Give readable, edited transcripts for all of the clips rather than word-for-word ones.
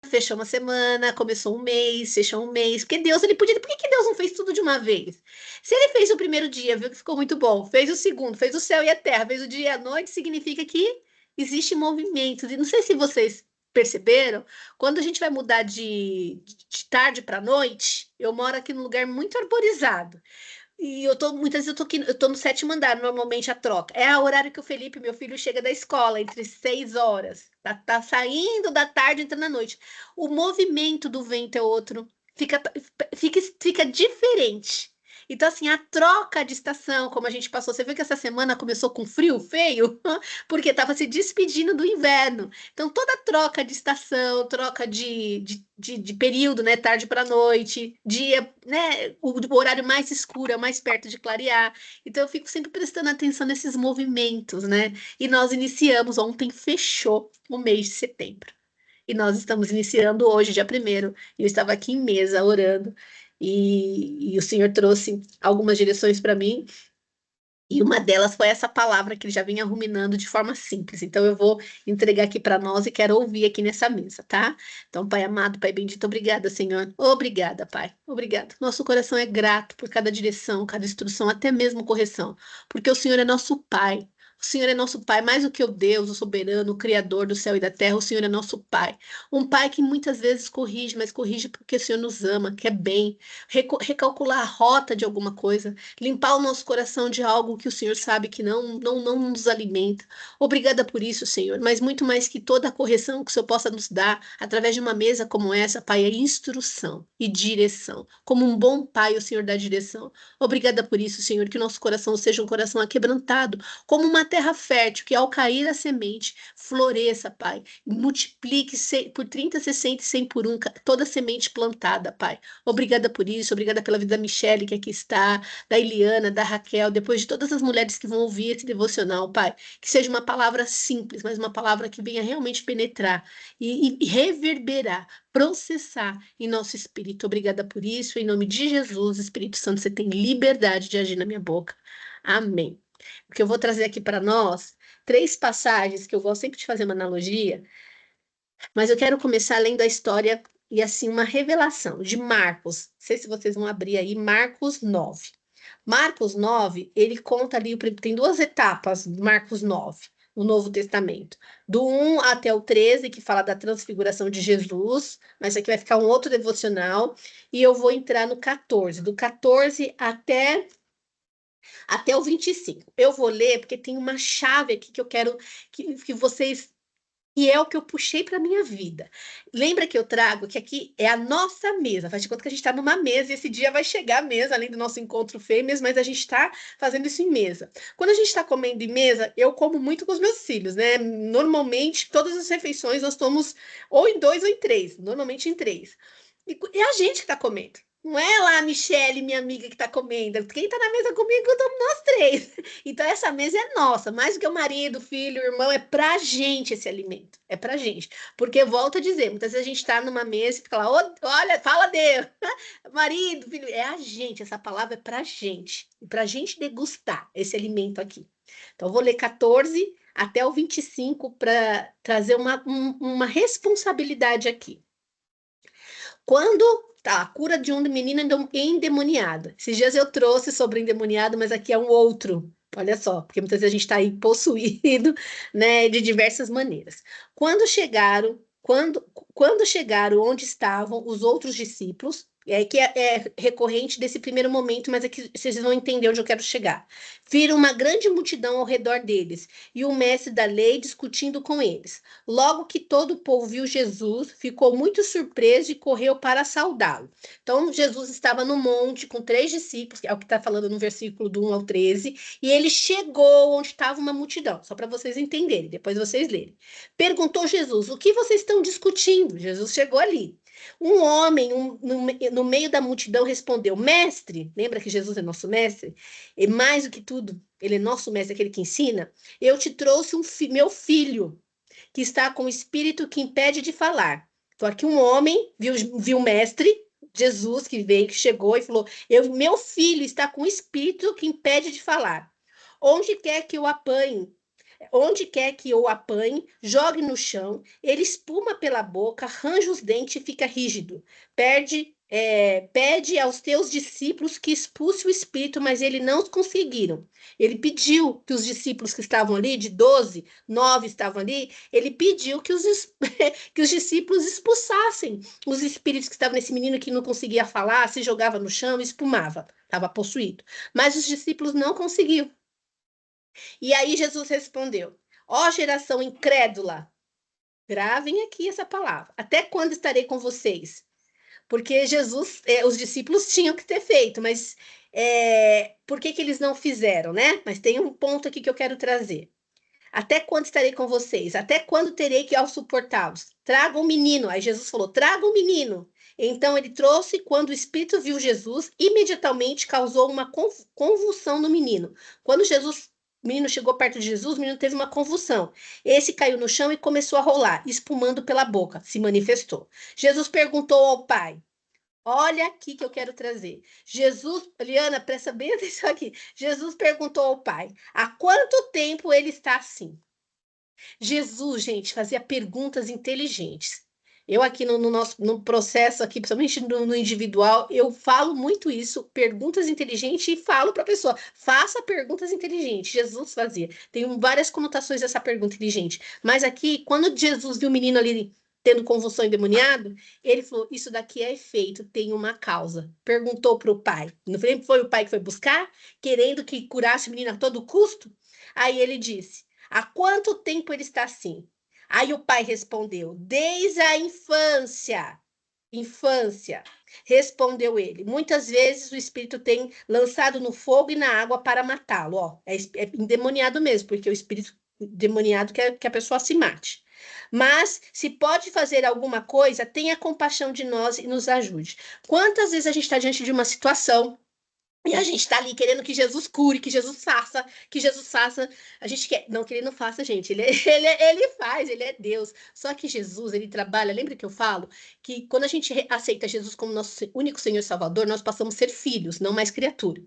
fechou uma semana, começou um mês, fechou um mês. Porque Deus, ele podia. Por que que Deus não fez tudo de uma vez? Se ele fez o primeiro dia, viu que ficou muito bom, fez o segundo, fez o céu e a terra, fez o dia e a noite, significa que existe movimento. E não sei se vocês perceberam, quando a gente vai mudar de tarde para noite, eu moro aqui num lugar muito arborizado. E muitas vezes eu tô no sétimo andar, normalmente a troca. É o horário que o Felipe, meu filho, chega da escola, entre 6 horas. Tá saindo da tarde, entrando à noite. O movimento do vento é outro. Fica diferente. Então, assim, a troca de estação, como a gente passou, você viu que essa semana começou com frio feio, porque estava se despedindo do inverno. Então, toda troca de estação, troca de período, né? Tarde para noite, dia, né? O horário mais escuro, é mais perto de clarear. Então, eu fico sempre prestando atenção nesses movimentos, né? E nós iniciamos, ontem fechou o mês de setembro. E nós estamos iniciando hoje, dia 1º. E eu estava aqui em mesa orando. E o Senhor trouxe algumas direções para mim, e uma delas foi essa palavra que ele já vinha ruminando de forma simples. Então, eu vou entregar aqui para nós e quero ouvir aqui nessa mesa, tá? Então, Pai amado, Pai bendito, obrigada, Senhor. Obrigada, Pai. Obrigado. Nosso coração é grato por cada direção, cada instrução, até mesmo correção, porque o Senhor é nosso Pai. O Senhor é nosso Pai, mais do que o Deus, o soberano, o Criador do céu e da terra, o Senhor é nosso Pai. Um Pai que muitas vezes corrige, mas corrige porque o Senhor nos ama, quer bem, recalcular a rota de alguma coisa, limpar o nosso coração de algo que o Senhor sabe que não nos alimenta. Obrigada por isso, Senhor, mas muito mais que toda a correção que o Senhor possa nos dar através de uma mesa como essa, Pai, é instrução e direção. Como um bom Pai, o Senhor dá direção. Obrigada por isso, Senhor, que o nosso coração seja um coração aquebrantado, como uma terra fértil, que ao cair a semente, floresça, Pai, multiplique por 30, 60 e 100 por um, toda semente plantada, Pai. Obrigada por isso, obrigada pela vida da Michelle, que aqui está, da Eliana, da Raquel, depois de todas as mulheres que vão ouvir esse devocional, Pai. Que seja uma palavra simples, mas uma palavra que venha realmente penetrar e reverberar, processar em nosso espírito. Obrigada por isso, em nome de Jesus, Espírito Santo, você tem liberdade de agir na minha boca. Amém. Porque eu vou trazer aqui para nós 3 passagens que eu gosto sempre de fazer uma analogia, mas eu quero começar lendo a história e assim uma revelação de Marcos. Não sei se vocês vão abrir aí Marcos 9. Marcos 9, ele conta ali, tem 2 etapas, Marcos 9, no Novo Testamento. Do 1 até o 13, que fala da transfiguração de Jesus, mas isso aqui vai ficar um outro devocional, e eu vou entrar no 14, do 14 até o 25. Eu vou ler porque tem uma chave aqui que eu quero que vocês. E é o que eu puxei para minha vida. Lembra que eu trago que aqui é a nossa mesa. Faz de conta que a gente está numa mesa e esse dia vai chegar a mesa, além do nosso encontro fêmeas, mas a gente está fazendo isso em mesa. Quando a gente está comendo em mesa, eu como muito com os meus filhos, né? Normalmente, todas as refeições nós tomamos ou em 2 ou em 3, normalmente em 3. E a gente que está comendo. Não é lá a Michelle, minha amiga, que está comendo. Quem está na mesa comigo, estamos nós 3. Então, essa mesa é nossa. Mais do que o marido, o filho, o irmão, é pra gente esse alimento. É pra gente. Porque, volto a dizer, muitas vezes a gente está numa mesa e fica lá, olha, fala Deus. Marido, filho, é a gente. Essa palavra é pra gente. E pra gente degustar esse alimento aqui. Então, eu vou ler 14 até o 25 para trazer uma responsabilidade aqui. Quando tá, a cura de uma menina endemoniada. Esses dias eu trouxe sobre endemoniado, mas aqui é um outro. Olha só, porque muitas vezes a gente está aí possuído, né, de diversas maneiras. Quando chegaram onde estavam os outros discípulos, é que é recorrente desse primeiro momento, mas aqui vocês vão entender onde eu quero chegar. Viram uma grande multidão ao redor deles e o mestre da lei discutindo com eles. Logo que todo o povo viu Jesus, ficou muito surpreso e correu para saudá-lo. Então, Jesus estava no monte com 3 discípulos, que é o que está falando no versículo do 1 ao 13, e ele chegou onde estava uma multidão, só para vocês entenderem, depois vocês lerem. Perguntou Jesus: o que vocês estão discutindo? Jesus chegou ali. Um homem no meio da multidão respondeu: Mestre, lembra que Jesus é nosso mestre? E mais do que tudo, ele é nosso mestre, aquele que ensina. Eu te trouxe meu filho que está com o espírito que impede de falar. Então, aqui um homem viu o mestre, Jesus, que veio, que chegou e falou: meu filho está com o espírito que impede de falar. Onde quer que eu apanhe? Onde quer que eu apanhe, jogue no chão, ele espuma pela boca, arranja os dentes e fica rígido. Pede aos teus discípulos que expulse o espírito, mas eles não conseguiram. Ele pediu que os discípulos que estavam ali, de 12, 9 estavam ali, ele pediu que que os discípulos expulsassem os espíritos que estavam nesse menino que não conseguia falar, se jogava no chão e espumava, estava possuído. Mas os discípulos não conseguiam. E aí Jesus respondeu: Ó geração incrédula, gravem aqui essa palavra. Até quando estarei com vocês? Porque Jesus, os discípulos tinham que ter feito, mas por que eles não fizeram, né? Mas tem um ponto aqui que eu quero trazer. Até quando estarei com vocês? Até quando terei que suportá-los? Traga um menino. Aí Jesus falou: traga um menino. Então ele trouxe, quando o espírito viu Jesus, imediatamente causou uma convulsão no menino. Quando o menino chegou perto de Jesus, o menino teve uma convulsão. Esse caiu no chão e começou a rolar, espumando pela boca, se manifestou. Jesus perguntou ao pai: olha aqui que eu quero trazer. Jesus, Liana, presta bem atenção aqui. Jesus perguntou ao pai: há quanto tempo ele está assim? Jesus, gente, fazia perguntas inteligentes. Eu aqui no nosso no processo aqui, principalmente no individual, eu falo muito isso, perguntas inteligentes, e falo para a pessoa, faça perguntas inteligentes. Jesus fazia. Tem várias conotações dessa pergunta inteligente. Mas aqui, quando Jesus viu o menino ali tendo convulsão endemoniado, ele falou, isso daqui é efeito, tem uma causa. Perguntou para o pai. Não foi o pai que foi buscar, querendo que curasse o menino a todo custo? Aí ele disse, há quanto tempo ele está assim? Aí o pai respondeu: desde a infância. Infância, respondeu ele. Muitas vezes o espírito tem lançado no fogo e na água para matá-lo. Ó, é endemoniado mesmo, porque o espírito demoniado quer que a pessoa se mate. Mas se pode fazer alguma coisa, tenha compaixão de nós e nos ajude. Quantas vezes a gente está diante de uma situação e a gente está ali querendo que Jesus cure, que Jesus faça, que Jesus faça. A gente quer, não que ele não faça, gente. Ele faz, ele é Deus. Só que Jesus, ele trabalha. Lembra que eu falo que quando a gente aceita Jesus como nosso único Senhor e Salvador, nós passamos a ser filhos, não mais criatura.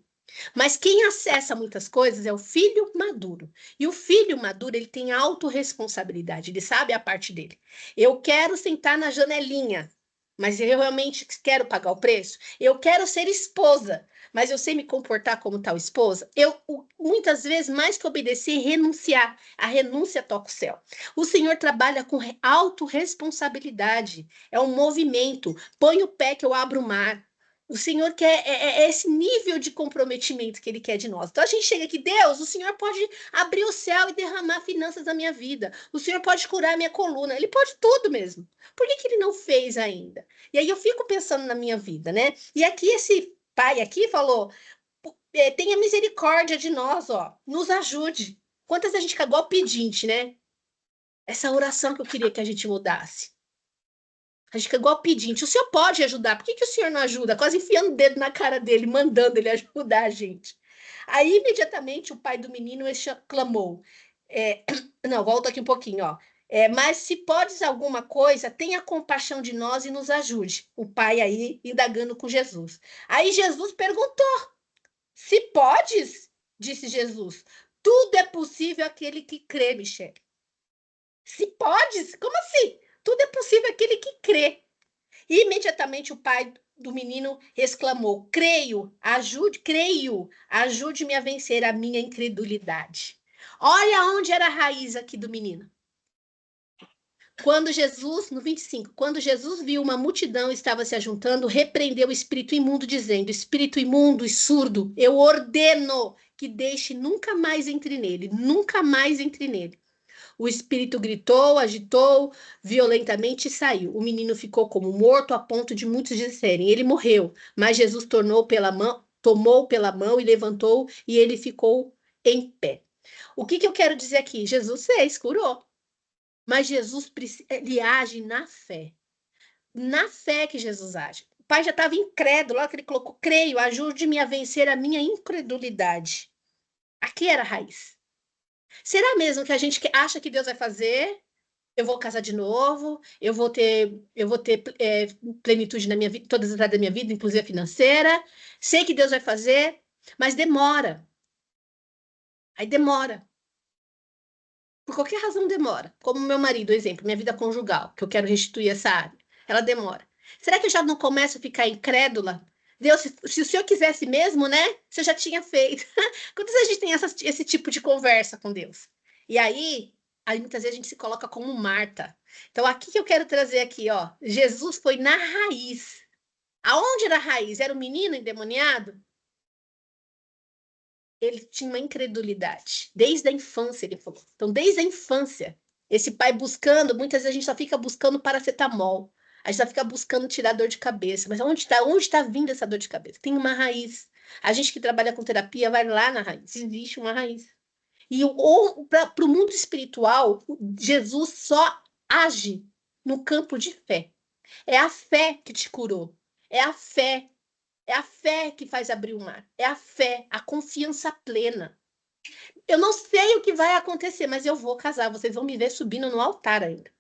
Mas quem acessa muitas coisas é o filho maduro. E o filho maduro, ele tem autorresponsabilidade, ele sabe a parte dele. Eu quero sentar na janelinha, mas eu realmente quero pagar o preço. Eu quero ser esposa, mas eu sei me comportar como tal esposa. Muitas vezes, mais que obedecer, renunciar. A renúncia toca o céu. O Senhor trabalha com autorresponsabilidade. É um movimento. Põe o pé que eu abro o mar. O Senhor quer esse nível de comprometimento que Ele quer de nós. Então a gente chega aqui, Deus, o Senhor pode abrir o céu e derramar finanças na minha vida. O Senhor pode curar a minha coluna. Ele pode tudo mesmo. Por que Ele não fez ainda? E aí eu fico pensando na minha vida, né? E aqui esse pai aqui falou, tenha misericórdia de nós, ó, nos ajude. Quantas a gente fica igual pedinte, né? Essa oração que eu queria que a gente mudasse. A gente fica igual pedinte. O senhor pode ajudar. Por que o senhor não ajuda? Quase enfiando o dedo na cara dele, mandando ele ajudar a gente. Aí, imediatamente, o pai do menino clamou. Não, volta aqui um pouquinho, ó. Mas se podes alguma coisa, tenha compaixão de nós e nos ajude. O pai aí indagando com Jesus. Aí Jesus perguntou: se podes, disse Jesus, tudo é possível àquele que crê, Michele. Se podes? Como assim? Tudo é possível àquele que crê. E imediatamente o pai do menino exclamou: creio, ajude-me a vencer a minha incredulidade. Olha onde era a raiz aqui do menino. Quando Jesus, no 25, quando Jesus viu uma multidão estava se ajuntando, repreendeu o espírito imundo, dizendo: espírito imundo e surdo, eu ordeno que deixe nunca mais entre nele, nunca mais entre nele. O espírito gritou, agitou violentamente e saiu. O menino ficou como morto, a ponto de muitos disserem: ele morreu. Mas Jesus tomou pela mão e levantou, e ele ficou em pé. O que eu quero dizer aqui? Jesus fez, curou. Mas Jesus ele age na fé. Na fé que Jesus age. O pai já estava incrédulo, olha que ele colocou: creio, ajude-me a vencer a minha incredulidade. Aqui era a raiz. Será mesmo que a gente acha que Deus vai fazer? Eu vou casar de novo, eu vou ter plenitude na minha vida, todas as áreas da minha vida, inclusive a financeira. Sei que Deus vai fazer, mas demora. Aí demora. por qualquer razão demora. Como meu marido, exemplo, minha vida conjugal, que eu quero restituir essa área, ela demora. Será que eu já não começo a ficar incrédula? Deus, se o senhor quisesse mesmo, né? Você já tinha feito. Quantas vezes a gente tem esse tipo de conversa com Deus? E aí muitas vezes a gente se coloca como Marta. Então, aqui que eu quero trazer aqui, ó. Jesus foi na raiz. Aonde era a raiz? Era o menino endemoniado? Ele tinha uma incredulidade. Desde a infância, ele falou. Então, desde a infância, esse pai buscando, muitas vezes a gente só fica buscando paracetamol. A gente só fica buscando tirar dor de cabeça. Mas onde está vindo essa dor de cabeça? Tem uma raiz. A gente que trabalha com terapia vai lá na raiz. Existe uma raiz. E para o mundo espiritual, Jesus só age no campo de fé. É a fé que te curou. É a fé. É a fé que faz abrir o mar. É a fé, a confiança plena. Eu não sei o que vai acontecer, mas eu vou casar. Vocês vão me ver subindo no altar ainda.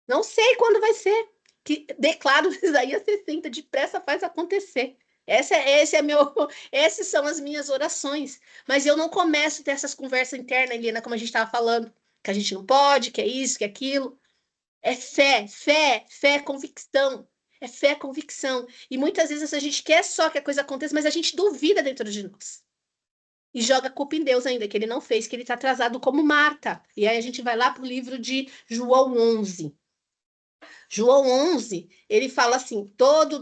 Não sei quando vai ser. Que declaro Isaías 60, depressa faz acontecer. Esse é meu, essas são as minhas orações. Mas eu não começo a ter essas conversas internas, Helena, como a gente estava falando, que a gente não pode, que é isso, que é aquilo. É fé, fé, fé, convicção. É fé, convicção. E muitas vezes a gente quer só que a coisa aconteça, mas a gente duvida dentro de nós. E joga a culpa em Deus ainda, que ele não fez, que ele está atrasado como Marta. E aí a gente vai lá para o livro de João 11. João 11, ele fala assim,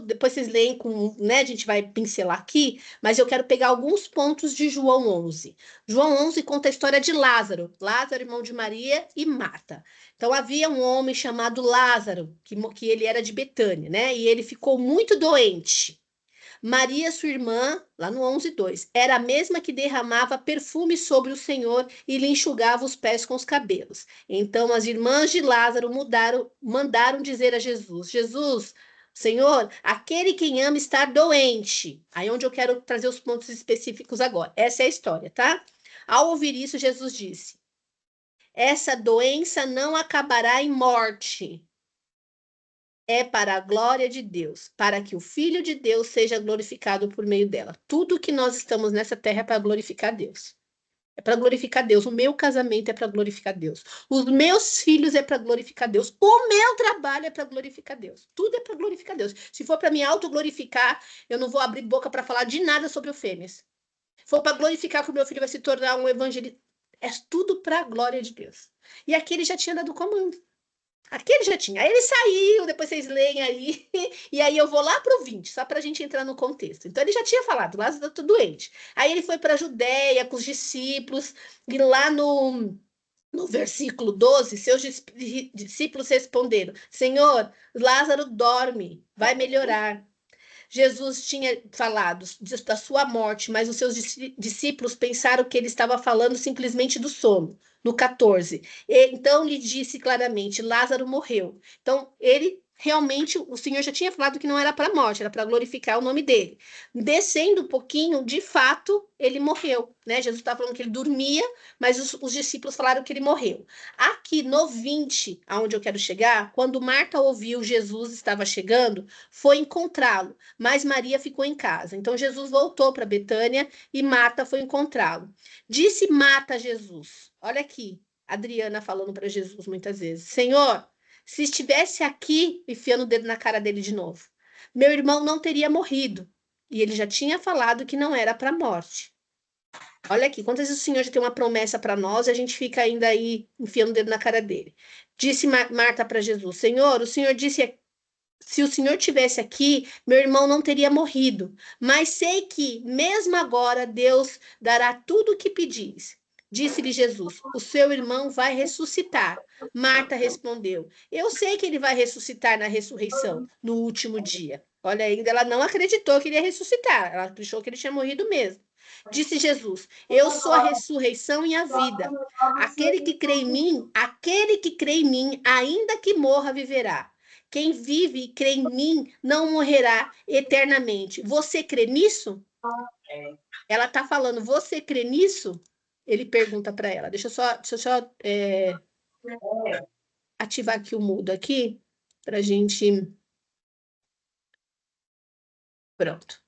depois vocês leem com, né, a gente vai pincelar aqui, mas eu quero pegar alguns pontos de João 11. João 11 conta a história de Lázaro, Lázaro, irmão de Maria e Marta. Então havia um homem chamado Lázaro, que ele era de Betânia, né, e ele ficou muito doente. Maria, sua irmã, lá no 11:2, era a mesma que derramava perfume sobre o Senhor e lhe enxugava os pés com os cabelos. Então as irmãs de Lázaro mandaram dizer a Jesus: Jesus, Senhor, aquele quem ama está doente. Aí onde eu quero trazer os pontos específicos agora. Essa é a história, tá? Ao ouvir isso, Jesus disse: essa doença não acabará em morte, é para a glória de Deus, para que o Filho de Deus seja glorificado por meio dela. Tudo que nós estamos nessa terra é para glorificar Deus. É para glorificar Deus. O meu casamento é para glorificar Deus. Os meus filhos é para glorificar Deus. O meu trabalho é para glorificar Deus. Tudo é para glorificar Deus. Se for para me autoglorificar, eu não vou abrir boca para falar de nada sobre o Fênix. Se for para glorificar que o meu filho vai se tornar um evangelista, é tudo para a glória de Deus. E aqui ele já tinha dado o comando. Aqui ele já tinha. Aí ele saiu, depois vocês leem aí, e aí eu vou lá para o 20, só para a gente entrar no contexto. Então ele já tinha falado, Lázaro está doente. Aí ele foi para a Judéia com os discípulos, e lá no versículo 12, seus discípulos responderam: Senhor, Lázaro dorme, vai melhorar. Jesus tinha falado da sua morte, mas os seus discípulos pensaram que ele estava falando simplesmente do sono. No 14. Então lhe disse claramente: Lázaro morreu. Então ele realmente, o Senhor já tinha falado que não era para a morte, era para glorificar o nome dele. Descendo um pouquinho, de fato, ele morreu. Né? Jesus estava falando que ele dormia, mas os discípulos falaram que ele morreu. Aqui no 20, aonde eu quero chegar, quando Marta ouviu Jesus estava chegando, foi encontrá-lo, mas Maria ficou em casa. Então Jesus voltou para Betânia e Marta foi encontrá-lo. Disse Marta a Jesus: olha aqui, Adriana falando para Jesus muitas vezes: Senhor, se estivesse aqui, enfiando o dedo na cara dele de novo, meu irmão não teria morrido. E ele já tinha falado que não era para a morte. Olha aqui, quantas vezes o Senhor já tem uma promessa para nós e a gente fica ainda aí enfiando o dedo na cara dele. Disse Marta para Jesus: Senhor, o Senhor disse, se o Senhor tivesse aqui, meu irmão não teria morrido. Mas sei que, mesmo agora, Deus dará tudo o que pedis. Disse-lhe Jesus: o seu irmão vai ressuscitar. Marta respondeu: eu sei que ele vai ressuscitar na ressurreição, no último dia. Olha, ainda ela não acreditou que ele ia ressuscitar. Ela achou que ele tinha morrido mesmo. Disse Jesus: eu sou a ressurreição e a vida. Aquele que crê em mim, ainda que morra, viverá. Quem vive e crê em mim não morrerá eternamente. Você crê nisso? Ela está falando, você crê nisso? Ele pergunta para ela. Deixa eu só ativar aqui o mudo aqui para a gente. Pronto.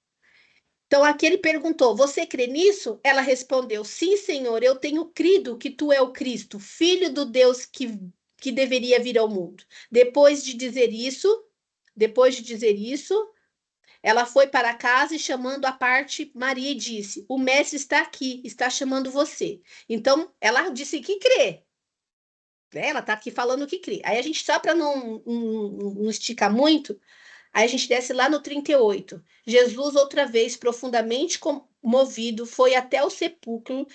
Então, aqui ele perguntou: você crê nisso? Ela respondeu: sim, Senhor, eu tenho crido que tu é o Cristo, filho do Deus que deveria vir ao mundo. Depois de dizer isso, ela foi para casa e, chamando à parte Maria, e disse: o mestre está aqui, está chamando você. Então, ela disse que crê. Né? Ela está aqui falando que crê. Aí a gente, só para não esticar muito, aí a gente desce lá no 38. Jesus, outra vez, profundamente comovido, foi até o sepulcro.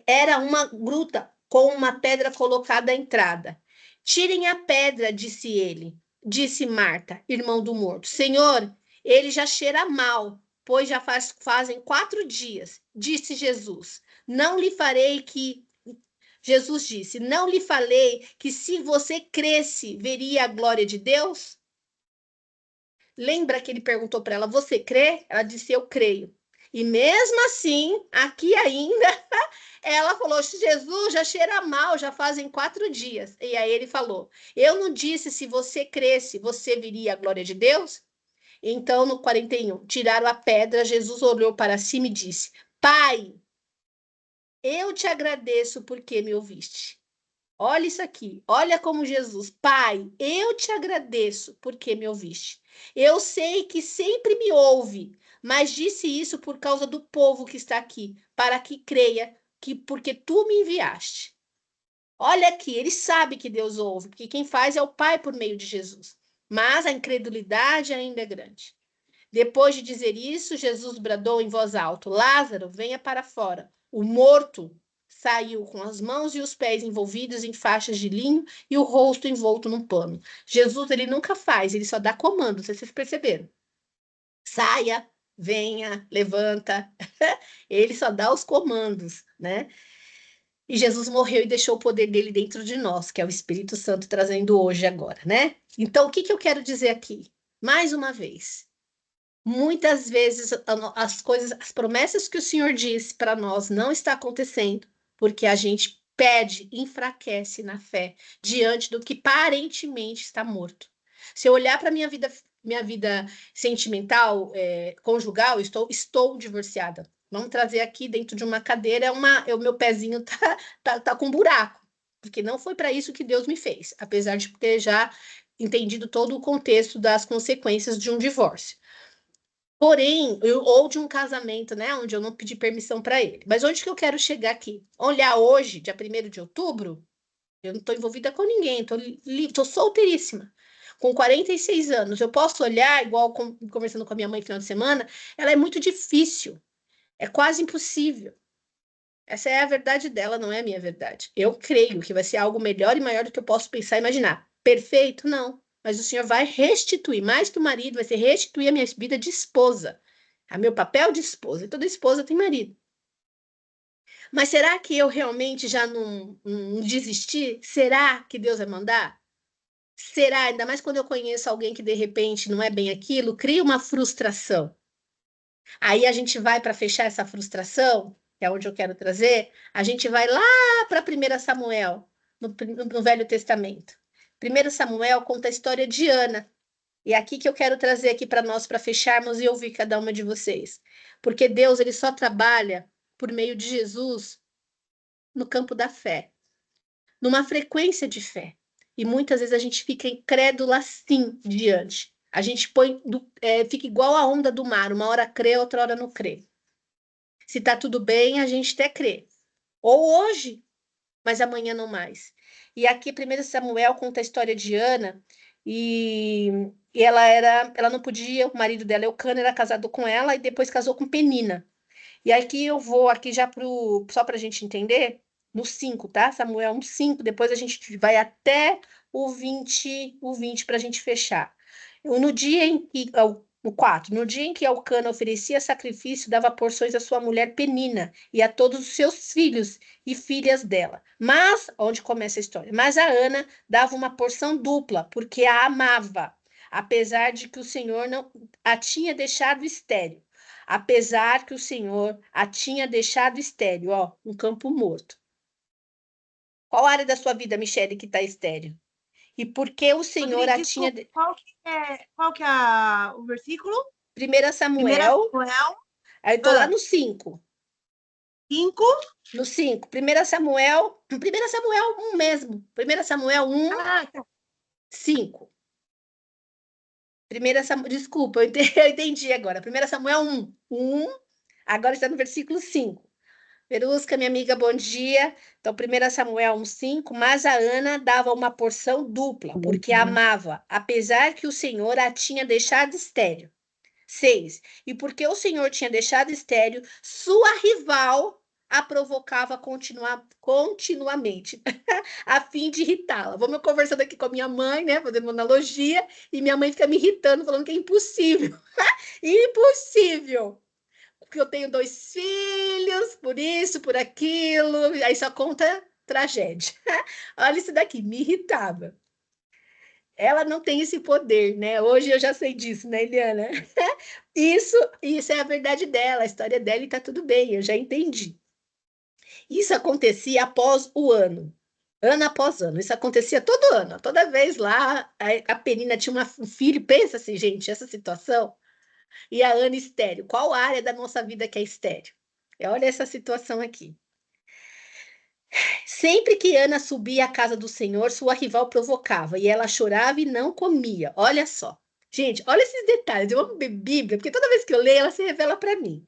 Era uma gruta com uma pedra colocada à entrada. Tirem a pedra, disse ele. Disse Marta, irmão do morto. Senhor, ele já cheira mal, pois já fazem 4 dias. Disse Jesus. Não lhe farei que Jesus disse: não lhe falei que se você cresce, veria a glória de Deus? Lembra que ele perguntou para ela: você crê? Ela disse: eu creio. E mesmo assim, aqui ainda, ela falou: Jesus já cheira mal, já fazem 4 dias. E aí ele falou: eu não disse se você cresce, você viria a glória de Deus? Então, no 41, tiraram a pedra, Jesus olhou para cima e disse: Pai, eu te agradeço porque me ouviste. Olha isso aqui, olha como Jesus, Pai, eu te agradeço porque me ouviste. Eu sei que sempre me ouve, mas disse isso por causa do povo que está aqui, para que creia que porque tu me enviaste. Olha aqui, ele sabe que Deus ouve, porque quem faz é o Pai por meio de Jesus. Mas a incredulidade ainda é grande. Depois de dizer isso, Jesus bradou em voz alta: Lázaro, venha para fora. O morto saiu com as mãos e os pés envolvidos em faixas de linho e o rosto envolto num pano. Jesus, ele nunca faz, ele só dá comando, se vocês perceberam. Saia, venha, levanta. Ele só dá os comandos, né? E Jesus morreu e deixou o poder dele dentro de nós, que é o Espírito Santo trazendo hoje agora, né? Então, o que eu quero dizer aqui? Mais uma vez, muitas vezes as coisas, as promessas que o Senhor disse para nós não está acontecendo, porque a gente pede, enfraquece na fé diante do que aparentemente está morto. Se eu olhar para minha vida sentimental, conjugal, estou divorciada. Vamos trazer aqui dentro de uma cadeira, o meu pezinho tá com um buraco, porque não foi para isso que Deus me fez, apesar de ter já entendido todo o contexto das consequências de um divórcio. Porém, ou de um casamento, né, onde eu não pedi permissão para ele. Mas onde que eu quero chegar aqui? Olhar hoje, dia 1º de outubro, eu não estou envolvida com ninguém, estou solteiríssima. Com 46 anos, eu posso olhar, igual conversando com a minha mãe no final de semana, ela é muito difícil, é quase impossível. Essa é a verdade dela, não é a minha verdade. Eu creio que vai ser algo melhor e maior do que eu posso pensar e imaginar. Perfeito? Não. Mas o Senhor vai restituir, mais que o marido, vai ser restituir a minha vida de esposa. A meu papel de esposa. E toda esposa tem marido. Mas será que eu realmente já não desisti? Será que Deus vai mandar? Será? Ainda mais quando eu conheço alguém que de repente não é bem aquilo, cria uma frustração. Aí a gente vai para fechar essa frustração, que é onde eu quero trazer, a gente vai lá para 1 Samuel, no Velho Testamento. 1 Samuel conta a história de Ana. E é aqui que eu quero trazer aqui para nós, para fecharmos e ouvir cada uma de vocês. Porque Deus, ele só trabalha por meio de Jesus no campo da fé, numa frequência de fé. E muitas vezes a gente fica incrédula assim diante. A gente fica igual a onda do mar, uma hora crê, outra hora não crê. Se tá tudo bem, a gente até crê. Ou hoje, mas amanhã não mais. E aqui, 1 Samuel conta a história de Ana, e, ela não podia, o marido dela, Eucana, era casado com ela, e depois casou com Penina. E aqui eu vou, aqui já só para a gente entender, no 5, tá? Samuel 1:5, depois a gente vai até o 20 para a gente fechar. No dia em que, no 4, no dia em que Elcana oferecia sacrifício, dava porções à sua mulher Penina e a todos os seus filhos e filhas dela. Mas, onde começa a história? Mas a Ana dava uma porção dupla, porque a amava, apesar de que o Senhor não a tinha deixado estéril. Apesar que o Senhor a tinha deixado estéril, ó, um campo morto. Qual área da sua vida, Michele, que está estéril? E por que o Senhor Rodrigo, a tinha... desculpa, qual que é o versículo? 1 1 Samuel, Samuel Aí tô lá no 5. 5? No 5. 1 Samuel. 1 Samuel 1 mesmo. 1 Samuel 1, Ah, tá. 5. Desculpa, eu entendi agora. 1 Samuel 1. 1. Agora está no versículo 5. Verusca, minha amiga, bom dia. Então, 1 Samuel 1,5, mas a Ana dava uma porção dupla, porque a amava, apesar que o Senhor a tinha deixado estéril. 6. E porque o Senhor tinha deixado estéril, sua rival a provocava continuamente, a fim de irritá-la. Vamos conversando aqui com a minha mãe, né? Fazendo uma analogia, e minha mãe fica me irritando, falando que é impossível. Impossível! Porque eu tenho 2 filhos, por isso, por aquilo, aí só conta tragédia. Olha isso daqui, me irritava. Ela não tem esse poder, né? Hoje eu já sei disso, né, Eliana? Isso é a verdade dela, a história dela e tá tudo bem, eu já entendi. Isso acontecia após o ano após ano. Isso acontecia todo ano, toda vez lá, a Penina tinha um filho, pensa assim, gente, essa situação. E a Ana estéreo. Qual área da nossa vida que é estéreo? Olha essa situação aqui. Sempre que Ana subia à casa do Senhor, sua rival provocava, e ela chorava e não comia. Olha só. Gente, olha esses detalhes. Eu amo Bíblia, porque toda vez que eu leio, ela se revela para mim.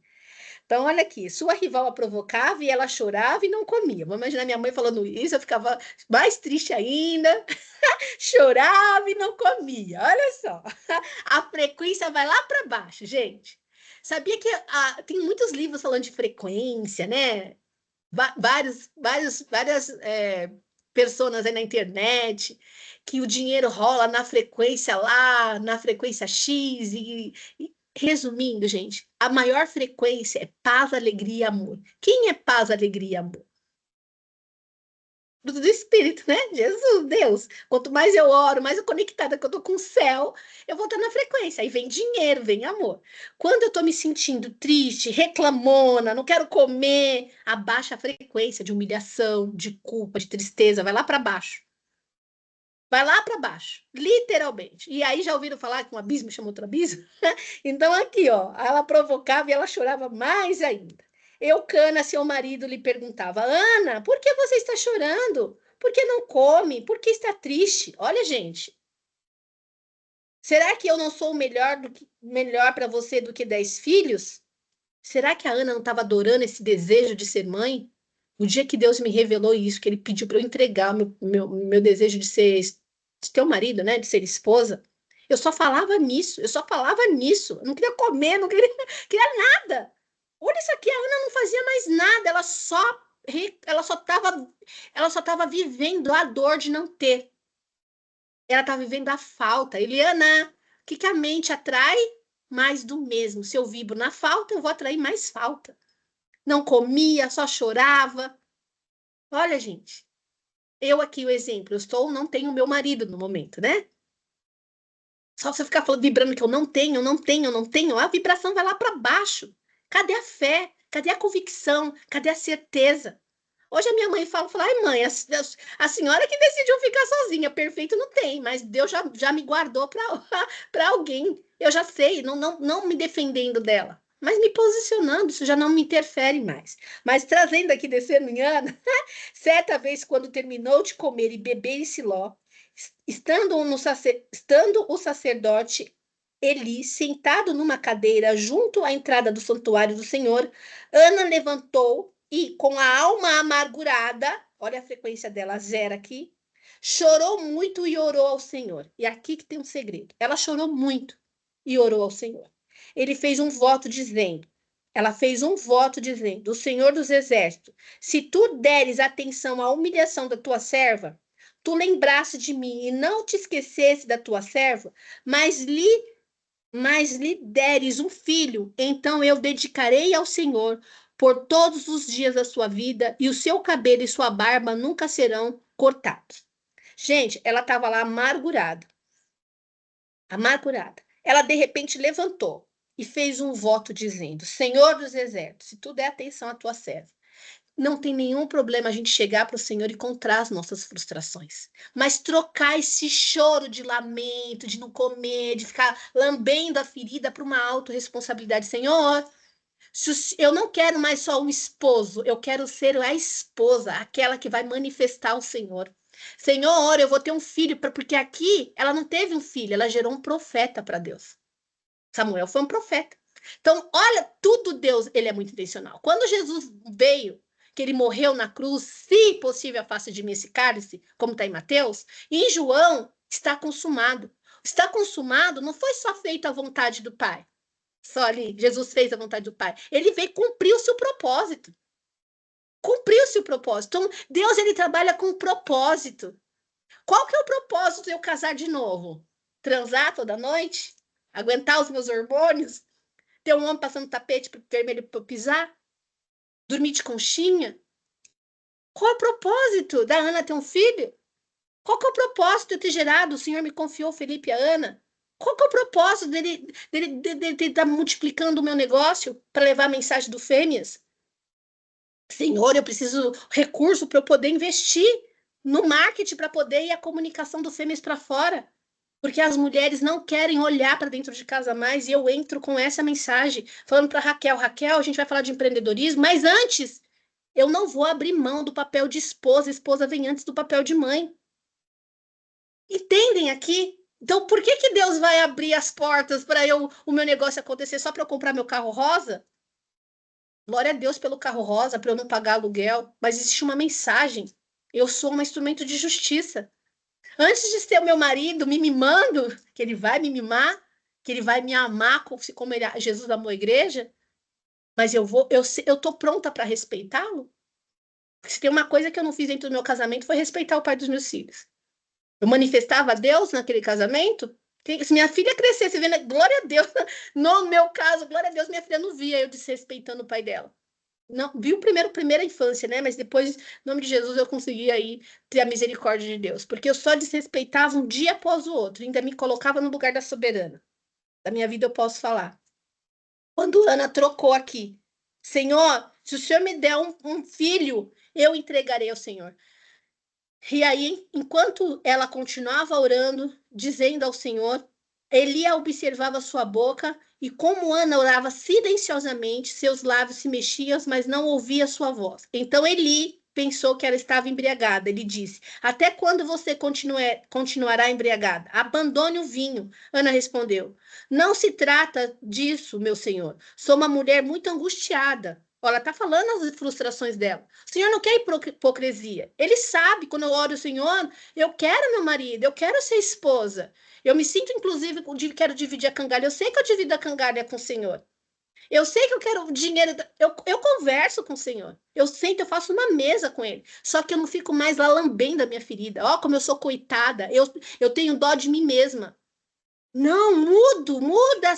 Então, olha aqui, sua rival a provocava e ela chorava e não comia. Vou imaginar minha mãe falando isso, eu ficava mais triste ainda, chorava e não comia. Olha só, a frequência vai lá para baixo, gente. Sabia que tem muitos livros falando de frequência, né? Várias pessoas aí na internet, que o dinheiro rola na frequência lá, na frequência X, resumindo, gente, a maior frequência é paz, alegria e amor. Quem é paz, alegria e amor? Do Espírito, né? Jesus, Deus. Quanto mais eu oro, mais eu conectada que eu tô com o céu, eu vou estar na frequência. Aí vem dinheiro, vem amor. Quando eu tô me sentindo triste, reclamona, não quero comer, abaixa a frequência de humilhação, de culpa, de tristeza, vai lá para baixo. Vai lá para baixo, literalmente. E aí já ouviram falar que um abismo chama outro abismo? Então aqui, ó, ela provocava e ela chorava mais ainda. Eucana, seu marido, lhe perguntava: Ana, por que você está chorando? Por que não come? Por que está triste? Olha, gente, será que eu não sou melhor para você do que 10 filhos? Será que a Ana não estava adorando esse desejo de ser mãe? O dia que Deus me revelou isso, que ele pediu para eu entregar meu desejo de ter um marido, né? De ser esposa, eu só falava nisso, eu só falava nisso. Eu não queria comer, não queria, queria nada. Olha isso aqui, a Ana não fazia mais nada, ela só estava vivendo a dor de não ter. Ela estava vivendo a falta. Eliana, o que a mente atrai? Mais do mesmo. Se eu vibro na falta, eu vou atrair mais falta. Não comia, só chorava. Olha, gente, eu aqui o exemplo, não tenho meu marido no momento, né? Só você ficar falando, vibrando que eu não tenho, não tenho, não tenho, a vibração vai lá para baixo. Cadê a fé? Cadê a convicção? Cadê a certeza? Hoje a minha mãe fala, ai mãe, a senhora que decidiu ficar sozinha, perfeito não tem, mas Deus já me guardou para alguém. Eu já sei, não me defendendo dela, mas me posicionando, isso já não me interfere mais. Mas trazendo aqui, descendo em Ana, certa vez, quando terminou de comer e beber em Siló, estando o sacerdote Eli sentado numa cadeira junto à entrada do santuário do Senhor, Ana levantou e, com a alma amargurada, olha a frequência dela, zero aqui, chorou muito e orou ao Senhor. E aqui que tem um segredo. Ela chorou muito e orou ao Senhor. Ele fez um voto dizendo, ela fez um voto dizendo, o Senhor dos Exércitos, se tu deres atenção à humilhação da tua serva, tu lembrasse de mim e não te esquecesse da tua serva, mas lhe deres um filho, então eu dedicarei ao Senhor por todos os dias da sua vida, e o seu cabelo e sua barba nunca serão cortados. Gente, ela estava lá amargurada, amargurada. Ela de repente levantou e fez um voto dizendo: Senhor dos Exércitos, se tu der atenção à tua serva, não tem nenhum problema a gente chegar para o Senhor e contar as nossas frustrações. Mas trocar esse choro de lamento, de não comer, de ficar lambendo a ferida para uma autorresponsabilidade. Senhor, Eu não quero mais só um esposo, eu quero ser a esposa, aquela que vai manifestar o Senhor. Senhor, eu vou ter um filho, porque aqui ela não teve um filho, ela gerou um profeta para Deus. Samuel foi um profeta. Então, olha, tudo Deus, ele é muito intencional. Quando Jesus veio, que ele morreu na cruz, se possível, afaste de mim esse cálice, como está em Mateus, e em João, está consumado. Está consumado não foi só feita a vontade do Pai. Só ali, Jesus fez a vontade do Pai. Ele veio cumprir o seu propósito. Cumpriu-se o propósito. Então, Deus, ele trabalha com propósito. Qual que é o propósito de eu casar de novo? Transar toda noite? Aguentar os meus hormônios? Ter um homem passando tapete vermelho para pisar? Dormir de conchinha? Qual é o propósito da Ana ter um filho? Qual que é o propósito de eu ter gerado? O Senhor me confiou Felipe e a Ana. Qual que é o propósito dele estar multiplicando o meu negócio para levar a mensagem do Fêmeas? Senhor, eu preciso recurso para eu poder investir no marketing para poder ir a comunicação do Fêmeas para fora. Porque as mulheres não querem olhar para dentro de casa mais e eu entro com essa mensagem, falando para Raquel, a gente vai falar de empreendedorismo, mas antes eu não vou abrir mão do papel de esposa, esposa vem antes do papel de mãe. Entendem aqui? Então, por que que Deus vai abrir as portas para o meu negócio acontecer só para eu comprar meu carro rosa? Glória a Deus pelo carro rosa, para eu não pagar aluguel, mas existe uma mensagem. Eu sou um instrumento de justiça. Antes de ser o meu marido me mimando, que ele vai me mimar, que ele vai me amar como Jesus amou a igreja, mas eu tô pronta para respeitá-lo. Se tem uma coisa que eu não fiz dentro do meu casamento foi respeitar o pai dos meus filhos. Eu manifestava a Deus naquele casamento. Se minha filha crescesse vendo, glória a Deus, no meu caso, glória a Deus, minha filha não via eu desrespeitando o pai dela. Não, viu primeira infância, né? Mas depois, em nome de Jesus, eu consegui aí ter a misericórdia de Deus. Porque eu só desrespeitava um dia após o outro. Ainda me colocava no lugar da soberana. Da minha vida eu posso falar. Quando Ana trocou aqui, Senhor, se o Senhor me der um filho, eu entregarei ao Senhor. E aí, enquanto ela continuava orando, dizendo ao Senhor, Elia observava sua boca, e como Ana orava silenciosamente, seus lábios se mexiam, mas não ouvia sua voz. Então Eli pensou que ela estava embriagada. Ele disse: Até quando você continuará embriagada? Abandone o vinho. Ana respondeu: Não se trata disso, meu senhor. Sou uma mulher muito angustiada. Ela está falando as frustrações dela. O Senhor não quer hipocrisia. Ele sabe, quando eu oro o Senhor, eu quero meu marido, eu quero ser esposa. Eu me sinto, inclusive, quero dividir a cangalha. Eu sei que eu divido a cangalha com o Senhor. Eu sei que eu quero dinheiro. Eu converso com o Senhor. Eu sento, eu faço uma mesa com Ele. Só que eu não fico mais lá lambendo a minha ferida. Ó, como eu sou coitada. Eu tenho dó de mim mesma. Não, muda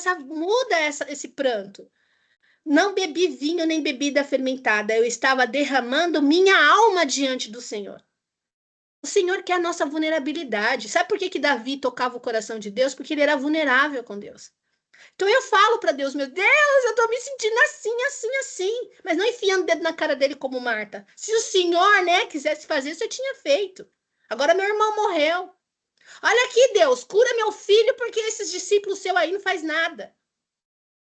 esse pranto. Não bebi vinho nem bebida fermentada. Eu estava derramando minha alma diante do Senhor. O Senhor quer a nossa vulnerabilidade. Sabe por que que Davi tocava o coração de Deus? Porque ele era vulnerável com Deus. Então eu falo para Deus, meu Deus, eu tô me sentindo assim, assim, assim. Mas não enfiando o dedo na cara dele como Marta. Se o Senhor, né, quisesse fazer isso, eu tinha feito. Agora meu irmão morreu. Olha aqui, Deus, cura meu filho porque esses discípulos seus aí não faz nada.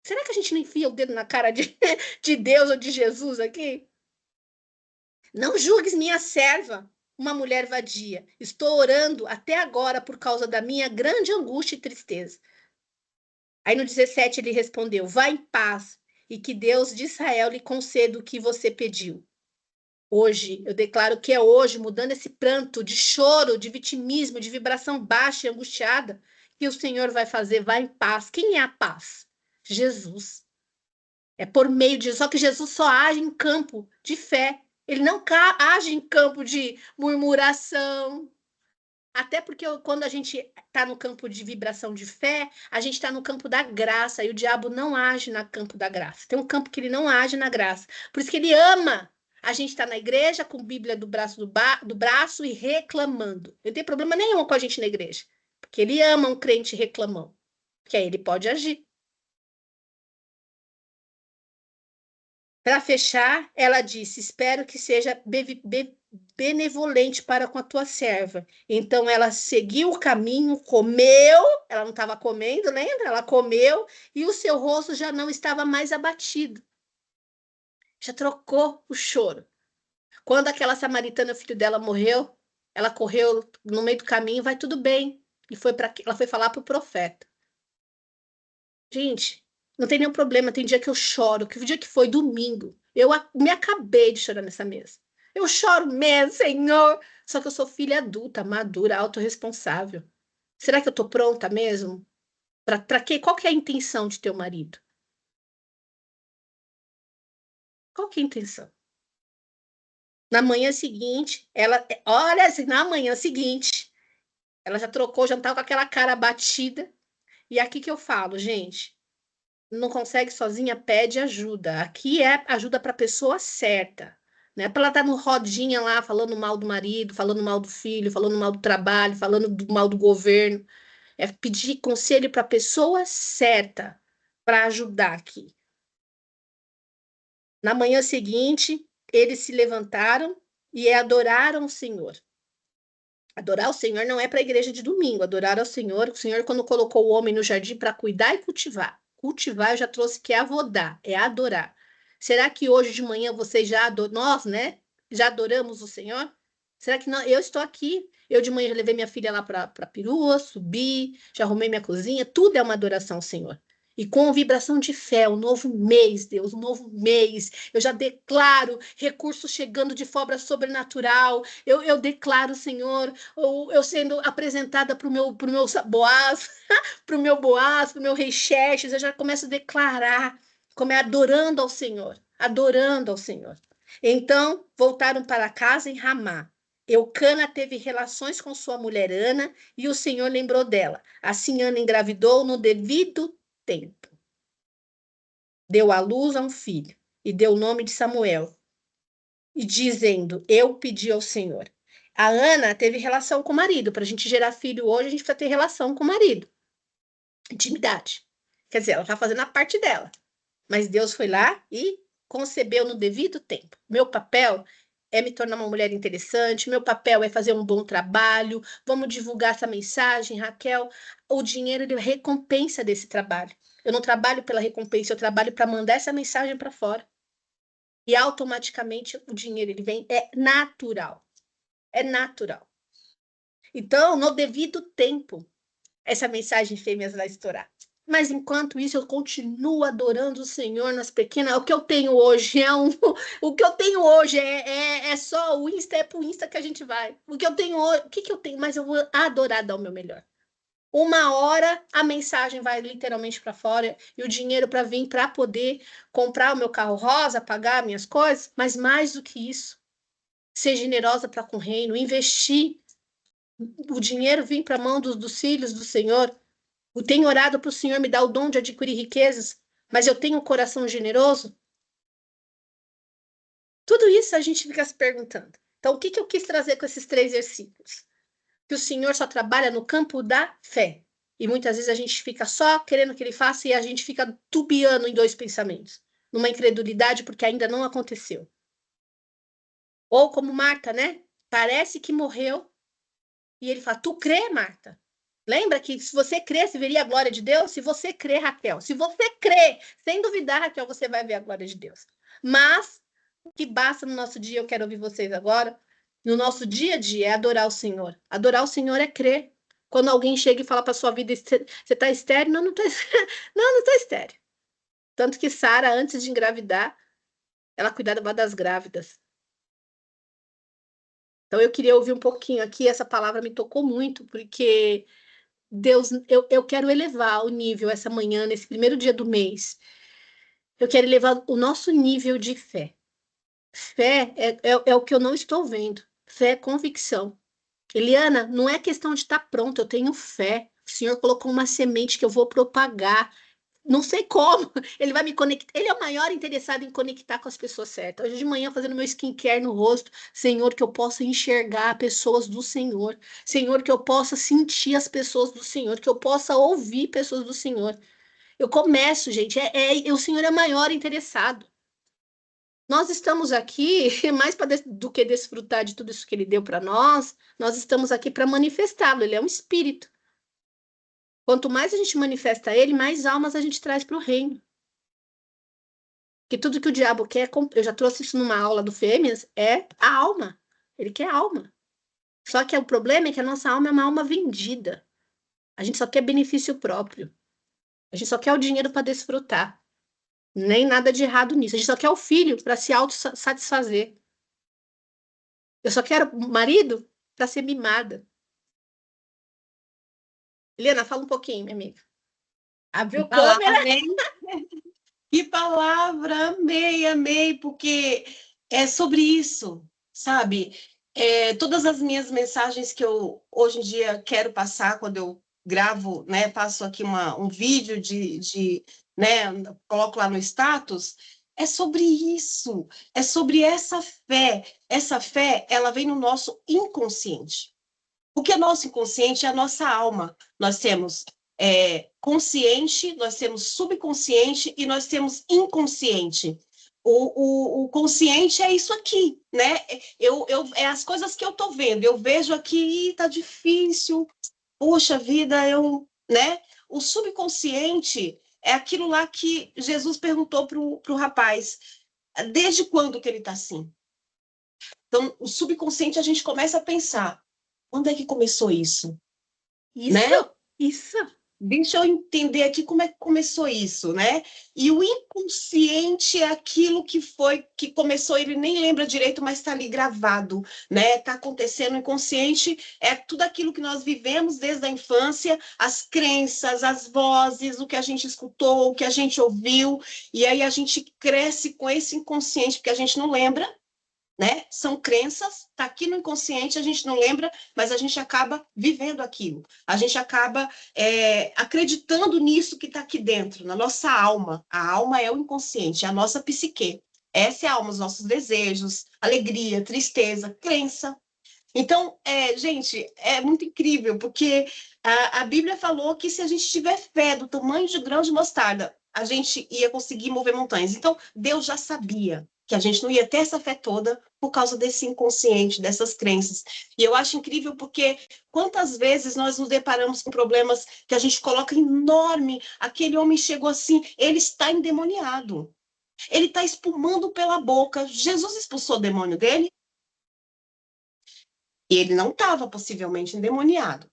Será que a gente não enfia o dedo na cara de Deus ou de Jesus aqui? Não julgues minha serva, uma mulher vadia. Estou orando até agora por causa da minha grande angústia e tristeza. Aí no 17 ele respondeu: Vá em paz e que Deus de Israel lhe conceda o que você pediu. Hoje, eu declaro que é hoje, mudando esse pranto de choro, de vitimismo, de vibração baixa e angustiada, que o Senhor vai fazer. Vá em paz. Quem é a paz? Jesus. É por meio de. Só que Jesus só age em campo de fé. Ele não age em campo de murmuração. Até porque quando a gente está no campo de vibração de fé, a gente está no campo da graça e o diabo não age no campo da graça. Tem um campo que ele não age na graça. Por isso que ele ama. A gente está na igreja com Bíblia do braço e reclamando. Não tem problema nenhum com a gente na igreja. Porque ele ama um crente reclamão. Porque aí ele pode agir. Para fechar, ela disse: Espero que seja benevolente para com a tua serva. Então ela seguiu o caminho, comeu, ela não estava comendo, lembra? Ela comeu e o seu rosto já não estava mais abatido. Já trocou o choro. Quando aquela samaritana, o filho dela, morreu, ela correu no meio do caminho, vai tudo bem. E ela foi falar para o profeta. Gente, não tem nenhum problema. Tem dia que eu choro, que o dia que foi domingo, me acabei de chorar nessa mesa. Eu choro mesmo, Senhor. Só que eu sou filha adulta, madura, autorresponsável. Será que eu tô pronta mesmo? Para quê? Qual que é a intenção de ter um marido? Qual que é a intenção? Na manhã seguinte, olha assim, na manhã seguinte, ela já trocou, já não tava com aquela cara batida. E aqui que eu falo, gente, não consegue sozinha, pede ajuda. Aqui é ajuda para a pessoa certa. Né? Para ela estar no rodinha lá, falando mal do marido, falando mal do filho, falando mal do trabalho, falando mal do governo. É pedir conselho para a pessoa certa para ajudar aqui. Na manhã seguinte, eles se levantaram e adoraram o Senhor. Adorar o Senhor não é para a igreja de domingo. Adorar ao Senhor, o Senhor, quando colocou o homem no jardim para cuidar e cultivar. Cultivar, eu já trouxe que é avodar, é adorar. Será que hoje de manhã vocês já adoram, nós, né? Já adoramos o Senhor? Será que não? Eu estou aqui. Eu de manhã já levei minha filha lá para Perua, subi, já arrumei minha cozinha. Tudo é uma adoração ao Senhor. E com vibração de fé, um novo mês, Deus, um novo mês. Eu já declaro recursos chegando de forma sobrenatural. Eu declaro, Senhor, eu sendo apresentada pro meu Boaz, pro meu rei Xerxes, eu já começo a declarar, como é adorando ao Senhor, adorando ao Senhor. Então, voltaram para casa em Ramá. Eucana teve relações com sua mulher Ana e o Senhor lembrou dela. Assim, Ana engravidou no devido tempo. Deu à luz a um filho e deu o nome de Samuel, e dizendo: Eu pedi ao Senhor. A Ana teve relação com o marido. Para a gente gerar filho hoje, a gente precisa ter relação com o marido. Intimidade. Quer dizer, ela está fazendo a parte dela. Mas Deus foi lá e concebeu no devido tempo. Meu papel é me tornar uma mulher interessante, meu papel é fazer um bom trabalho, vamos divulgar essa mensagem, Raquel. O dinheiro ele é recompensa desse trabalho. Eu não trabalho pela recompensa, eu trabalho para mandar essa mensagem para fora. E automaticamente o dinheiro ele vem, é natural. É natural. Então, no devido tempo, essa mensagem fêmeas vai estourar. Mas enquanto isso, eu continuo adorando o Senhor nas pequenas. O que eu tenho hoje é um. O que eu tenho hoje é só o Insta, é pro Insta que a gente vai. O que eu tenho hoje. O que, que eu tenho? Mas eu vou adorar dar o meu melhor. Uma hora a mensagem vai literalmente para fora e o dinheiro para vir para poder comprar o meu carro rosa, pagar minhas coisas, mas mais do que isso, ser generosa para com o reino, investir o dinheiro vir para a mão dos filhos do Senhor. Eu tenho orado para o Senhor me dar o dom de adquirir riquezas, mas eu tenho um coração generoso? Tudo isso a gente fica se perguntando. Então, o que que eu quis trazer com esses 3 versículos? Que o Senhor só trabalha no campo da fé. E muitas vezes a gente fica só querendo que ele faça e a gente fica tubiando em 2 pensamentos. Numa incredulidade porque ainda não aconteceu. Ou como Marta, né? Parece que morreu e ele fala: Tu crê, Marta? Lembra que se você crer, se veria a glória de Deus? Se você crer, Raquel. Se você crer, sem duvidar, Raquel, você vai ver a glória de Deus. Mas o que basta no nosso dia, eu quero ouvir vocês agora, no nosso dia a dia, é adorar o Senhor. Adorar o Senhor é crer. Quando alguém chega e fala para sua vida: você está estéreo? Não, não está não, não está estéreo. Tanto que Sara, antes de engravidar, ela cuidava das grávidas. Então eu queria ouvir um pouquinho aqui, essa palavra me tocou muito, porque Deus, eu quero elevar o nível essa manhã, nesse primeiro dia do mês. Eu quero elevar o nosso nível de fé. Fé é o que eu não estou vendo. Fé é convicção. Eliana, não é questão de estar pronto, eu tenho fé. O Senhor colocou uma semente que eu vou propagar. Não sei como, ele vai me conectar. Ele é o maior interessado em conectar com as pessoas certas. Hoje de manhã, fazendo meu skincare no rosto, Senhor, que eu possa enxergar pessoas do Senhor. Senhor, que eu possa sentir as pessoas do Senhor, que eu possa ouvir pessoas do Senhor. Eu começo, gente, o Senhor é maior interessado. Nós estamos aqui, mais do que desfrutar de tudo isso que Ele deu para nós estamos aqui para manifestá-lo. Ele é um espírito. Quanto mais a gente manifesta Ele, mais almas a gente traz para o reino. Que tudo que o diabo quer, eu já trouxe isso numa aula do Fêmeas, é a alma. Ele quer alma. Só que o problema é que a nossa alma é uma alma vendida. A gente só quer benefício próprio. A gente só quer o dinheiro para desfrutar. Nem nada de errado nisso. A gente só quer o filho para se autossatisfazer. Eu só quero o marido para ser mimada. Helena, fala um pouquinho, minha amiga. Abriu câmera? Amei. Que palavra, amei, amei, porque é sobre isso, sabe? Todas as minhas mensagens que eu hoje em dia quero passar quando eu gravo, né, passo aqui um vídeo né, coloco lá no status, é sobre isso, é sobre essa fé. Essa fé, ela vem no nosso inconsciente. O que é nosso inconsciente é a nossa alma. Nós temos consciente, nós temos subconsciente e nós temos inconsciente. O consciente é isso aqui, né? É as coisas que eu estou vendo. Eu vejo aqui, tá difícil, puxa vida, né? O subconsciente é aquilo lá que Jesus perguntou para o rapaz, desde quando que ele está assim? Então, o subconsciente a gente começa a pensar, quando é que começou isso? Isso, Né? isso. Deixa eu entender aqui como é que começou isso, né? E o inconsciente é aquilo que começou, ele nem lembra direito, mas está ali gravado, né? Está acontecendo. O inconsciente é tudo aquilo que nós vivemos desde a infância, as crenças, as vozes, o que a gente escutou, o que a gente ouviu, e aí a gente cresce com esse inconsciente, porque a gente não lembra, né? São crenças, está aqui no inconsciente, a gente não lembra, mas a gente acaba vivendo aquilo. A gente acaba acreditando nisso que está aqui dentro, na nossa alma. A alma é o inconsciente, é a nossa psique. Essa é a alma, os nossos desejos, alegria, tristeza, crença. Então, gente, é muito incrível, porque a Bíblia falou que se a gente tiver fé do tamanho de grão de mostarda, a gente ia conseguir mover montanhas. Então, Deus já sabia que a gente não ia ter essa fé toda por causa desse inconsciente, dessas crenças. E eu acho incrível porque quantas vezes nós nos deparamos com problemas que a gente coloca enorme, aquele homem chegou assim, ele está endemoniado. Ele está espumando pela boca. Jesus expulsou o demônio dele? E ele não estava possivelmente endemoniado,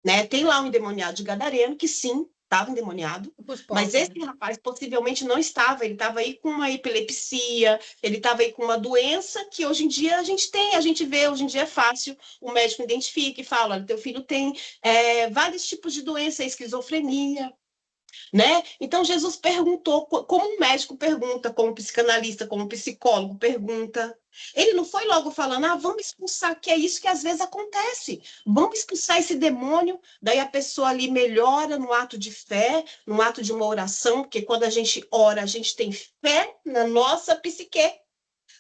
né? Tem lá um endemoniado de Gadareno que sim, estava endemoniado, mas esse rapaz possivelmente não estava, ele estava aí com uma epilepsia, ele estava aí com uma doença que hoje em dia a gente tem, a gente vê, hoje em dia é fácil, o médico identifica e fala, olha, teu filho tem vários tipos de doença, esquizofrenia, né? Então Jesus perguntou, como um médico pergunta, como um psicanalista, como um psicólogo pergunta. Ele não foi logo falando, vamos expulsar, que é isso que às vezes acontece. Vamos expulsar esse demônio, daí a pessoa ali melhora no ato de fé, no ato de uma oração, porque quando a gente ora, a gente tem fé na nossa psique.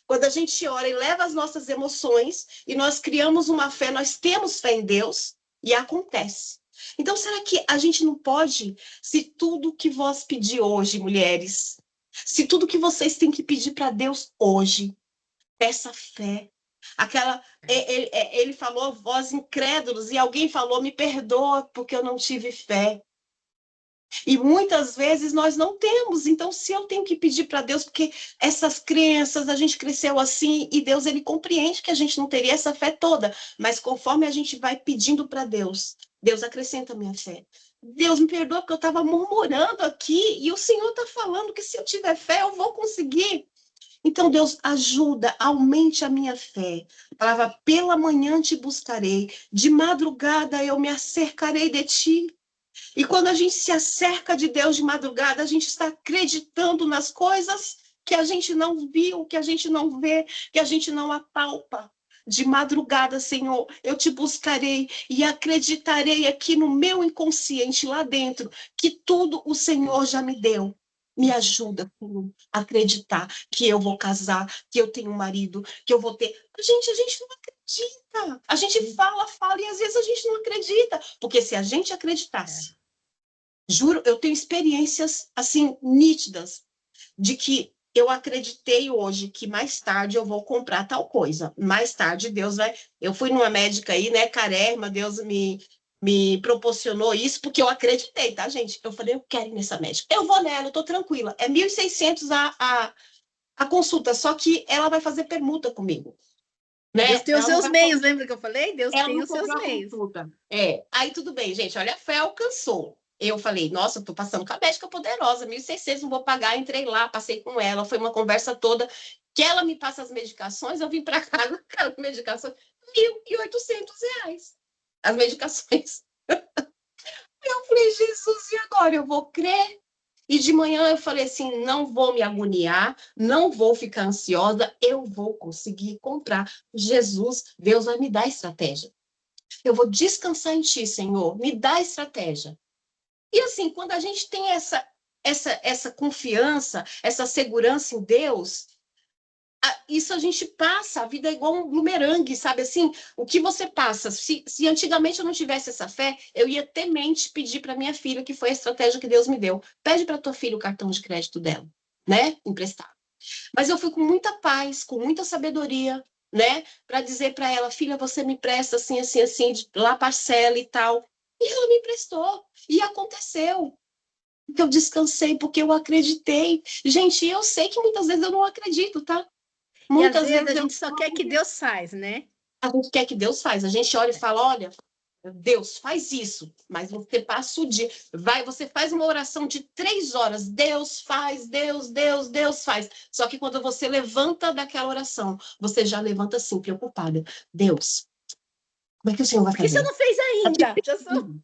Quando a gente ora e leva as nossas emoções e nós criamos uma fé, nós temos fé em Deus e acontece. Então, será que a gente não pode, se tudo que vós pedir hoje, mulheres, se tudo que vocês têm que pedir para Deus hoje, peça fé. Ele falou, vós incrédulos, e alguém falou, me perdoa porque eu não tive fé. E muitas vezes nós não temos. Então, se eu tenho que pedir para Deus, porque essas crenças, a gente cresceu assim, e Deus, ele compreende que a gente não teria essa fé toda. Mas conforme a gente vai pedindo para Deus, Deus acrescenta a minha fé. Deus me perdoa porque eu estava murmurando aqui, e o Senhor está falando que se eu tiver fé, eu vou conseguir. Então, Deus, ajuda, aumente a minha fé. A palavra, pela manhã te buscarei, de madrugada eu me acercarei de ti. E quando a gente se acerca de Deus de madrugada, a gente está acreditando nas coisas que a gente não viu, que a gente não vê, que a gente não apalpa. De madrugada, Senhor, eu te buscarei e acreditarei aqui no meu inconsciente, lá dentro, que tudo o Senhor já me deu. Me ajuda a acreditar que eu vou casar, que eu tenho um marido, que eu vou ter. A gente não acredita. A gente fala, fala e às vezes a gente não acredita. Porque se a gente acreditasse, juro, eu tenho experiências assim nítidas de que eu acreditei hoje que mais tarde eu vou comprar tal coisa. Mais tarde Deus vai. Eu fui numa médica aí, né, carérrima, Deus me proporcionou isso, porque eu acreditei, tá, gente? Eu falei, eu quero ir nessa médica. Eu vou nela, eu tô tranquila. É 1.600 a consulta, só que ela vai fazer permuta comigo, Deus né? tem os seus meios, lembra que eu falei? Deus Ela tem não os seus cobrou a meios. consulta. É. Aí tudo bem, gente. Olha, a fé alcançou. Eu falei, nossa, eu tô passando com a médica poderosa, 1.600, não vou pagar. Entrei lá, passei com ela, foi uma conversa toda. Que ela me passa as medicações, eu vim para casa com as medicações, R$ 1.800. As medicações. Eu falei, Jesus, e agora? Eu vou crer? E de manhã eu falei assim: não vou me agoniar, não vou ficar ansiosa, eu vou conseguir comprar. Jesus, Deus vai me dar estratégia. Eu vou descansar em ti, Senhor, me dá estratégia. E assim, quando a gente tem essa confiança, essa segurança em Deus, isso a gente passa, a vida é igual um bumerangue, sabe assim? O que você passa, se antigamente eu não tivesse essa fé, eu ia temente pedir para minha filha, que foi a estratégia que Deus me deu, pede para tua filha o cartão de crédito dela, né? Emprestado. Mas eu fui com muita paz, com muita sabedoria, né? Para dizer para ela, filha, você me empresta assim, assim, assim, lá parcela e tal. E ela me emprestou. E aconteceu. Porque eu descansei, porque eu acreditei. Gente, eu sei que muitas vezes eu não acredito, tá? E às Muitas vezes a vezes eu gente só quer que Deus faz, né? a gente quer que Deus faz. A gente olha e fala, olha, Deus, faz isso, mas você passa o dia, você faz uma oração de 3 horas, Deus faz, Deus, Deus, Deus faz. Só que quando você levanta daquela oração, você já levanta assim, preocupada. Deus, como é que o Senhor vai Por que você fazer? não fez Já te ainda? Já sou... pedi.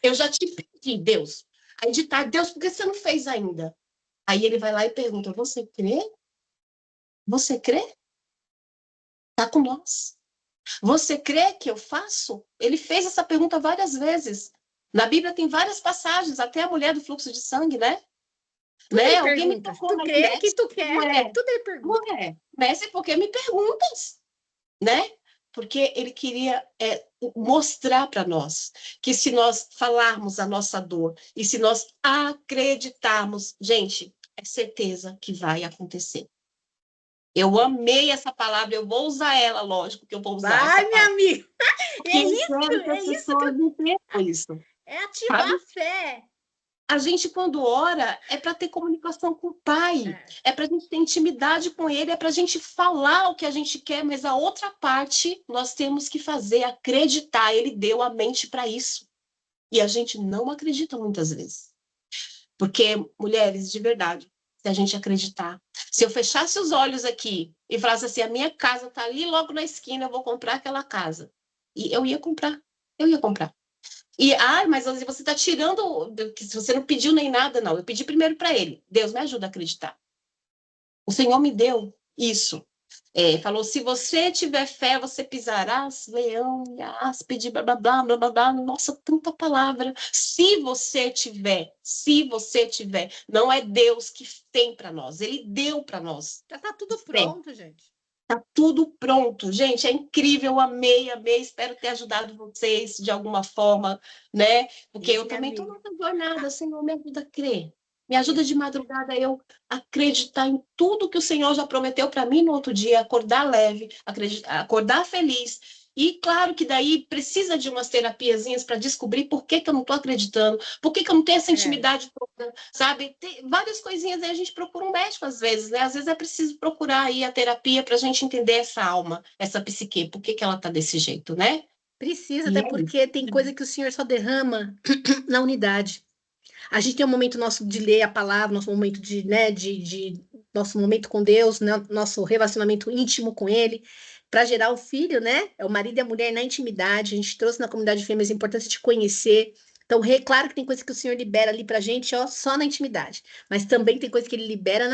Eu já te pedi, Deus. Aí de tarde, Deus, por que você não fez ainda? Aí ele vai lá e pergunta, você crê? Você crê? Tá com nós. Você crê que eu faço? Ele fez essa pergunta várias vezes. Na Bíblia tem várias passagens, até a mulher do fluxo de sangue, né? Tudo ele Alguém me pergunta. tocou Tu na crê que mestre, tu quer? Tudo ele pergunta. não é? Mestre, por que me perguntas? Né? Porque ele queria mostrar para nós que se nós falarmos a nossa dor e se nós acreditarmos, gente, é certeza que vai acontecer. Eu amei essa palavra, eu vou usar ela, lógico que eu vou usar essa Vai, minha palavra. amiga. Porque eu quero que É as isso que pessoas entendam isso, é ativar sabe? a fé. A gente, quando ora, é para ter comunicação com o Pai, É, é para a gente ter intimidade com Ele, é para a gente falar o que a gente quer, mas a outra parte nós temos que fazer, acreditar. Ele deu a mente para isso. E a gente não acredita muitas vezes. Porque, mulheres, de verdade, se a gente acreditar, se eu fechasse os olhos aqui e falasse assim: a minha casa está ali logo na esquina, eu vou comprar aquela casa. E eu ia comprar, eu ia comprar. E, mas você está tirando, se você não pediu nem nada, não. Eu pedi primeiro para ele. Deus me ajuda a acreditar. O Senhor me deu isso. Falou, se você tiver fé, você pisarás leão e áspide, blá, blá, blá, blá, blá, blá. Nossa, tanta palavra. Se você tiver, não é Deus que tem para nós, Ele deu para nós. já tá tudo Fé. pronto, gente. Tá tudo pronto, gente, é incrível, eu amei, amei, espero ter ajudado vocês de alguma forma, né? Porque Isso, eu minha também estou amiga. nessa jornada, Ah, Senhor, me ajuda a crer. Me ajuda isso. de madrugada eu acreditar em tudo que o Senhor já prometeu para mim no outro dia, acordar leve, acordar feliz. E claro que daí precisa de umas terapiazinhas para descobrir por que, que eu não estou acreditando, por que, que eu não tenho essa É, intimidade toda, sabe? Tem várias coisinhas aí a gente procura um médico às vezes, né? Às vezes é preciso procurar aí a terapia para a gente entender essa alma, essa psique, por que, que ela está desse jeito, né? precisa, E até é isso. porque tem coisa que o Senhor só derrama na unidade. A gente tem um momento nosso de ler a palavra, nosso momento de, né, nosso momento com Deus, né, nosso relacionamento íntimo com Ele, para gerar o filho, né? É o marido e a mulher na intimidade. A gente trouxe na comunidade de fêmeas a importância de conhecer. Então, claro que tem coisa que o Senhor libera ali pra gente, ó, só na intimidade. Mas também tem coisa que Ele libera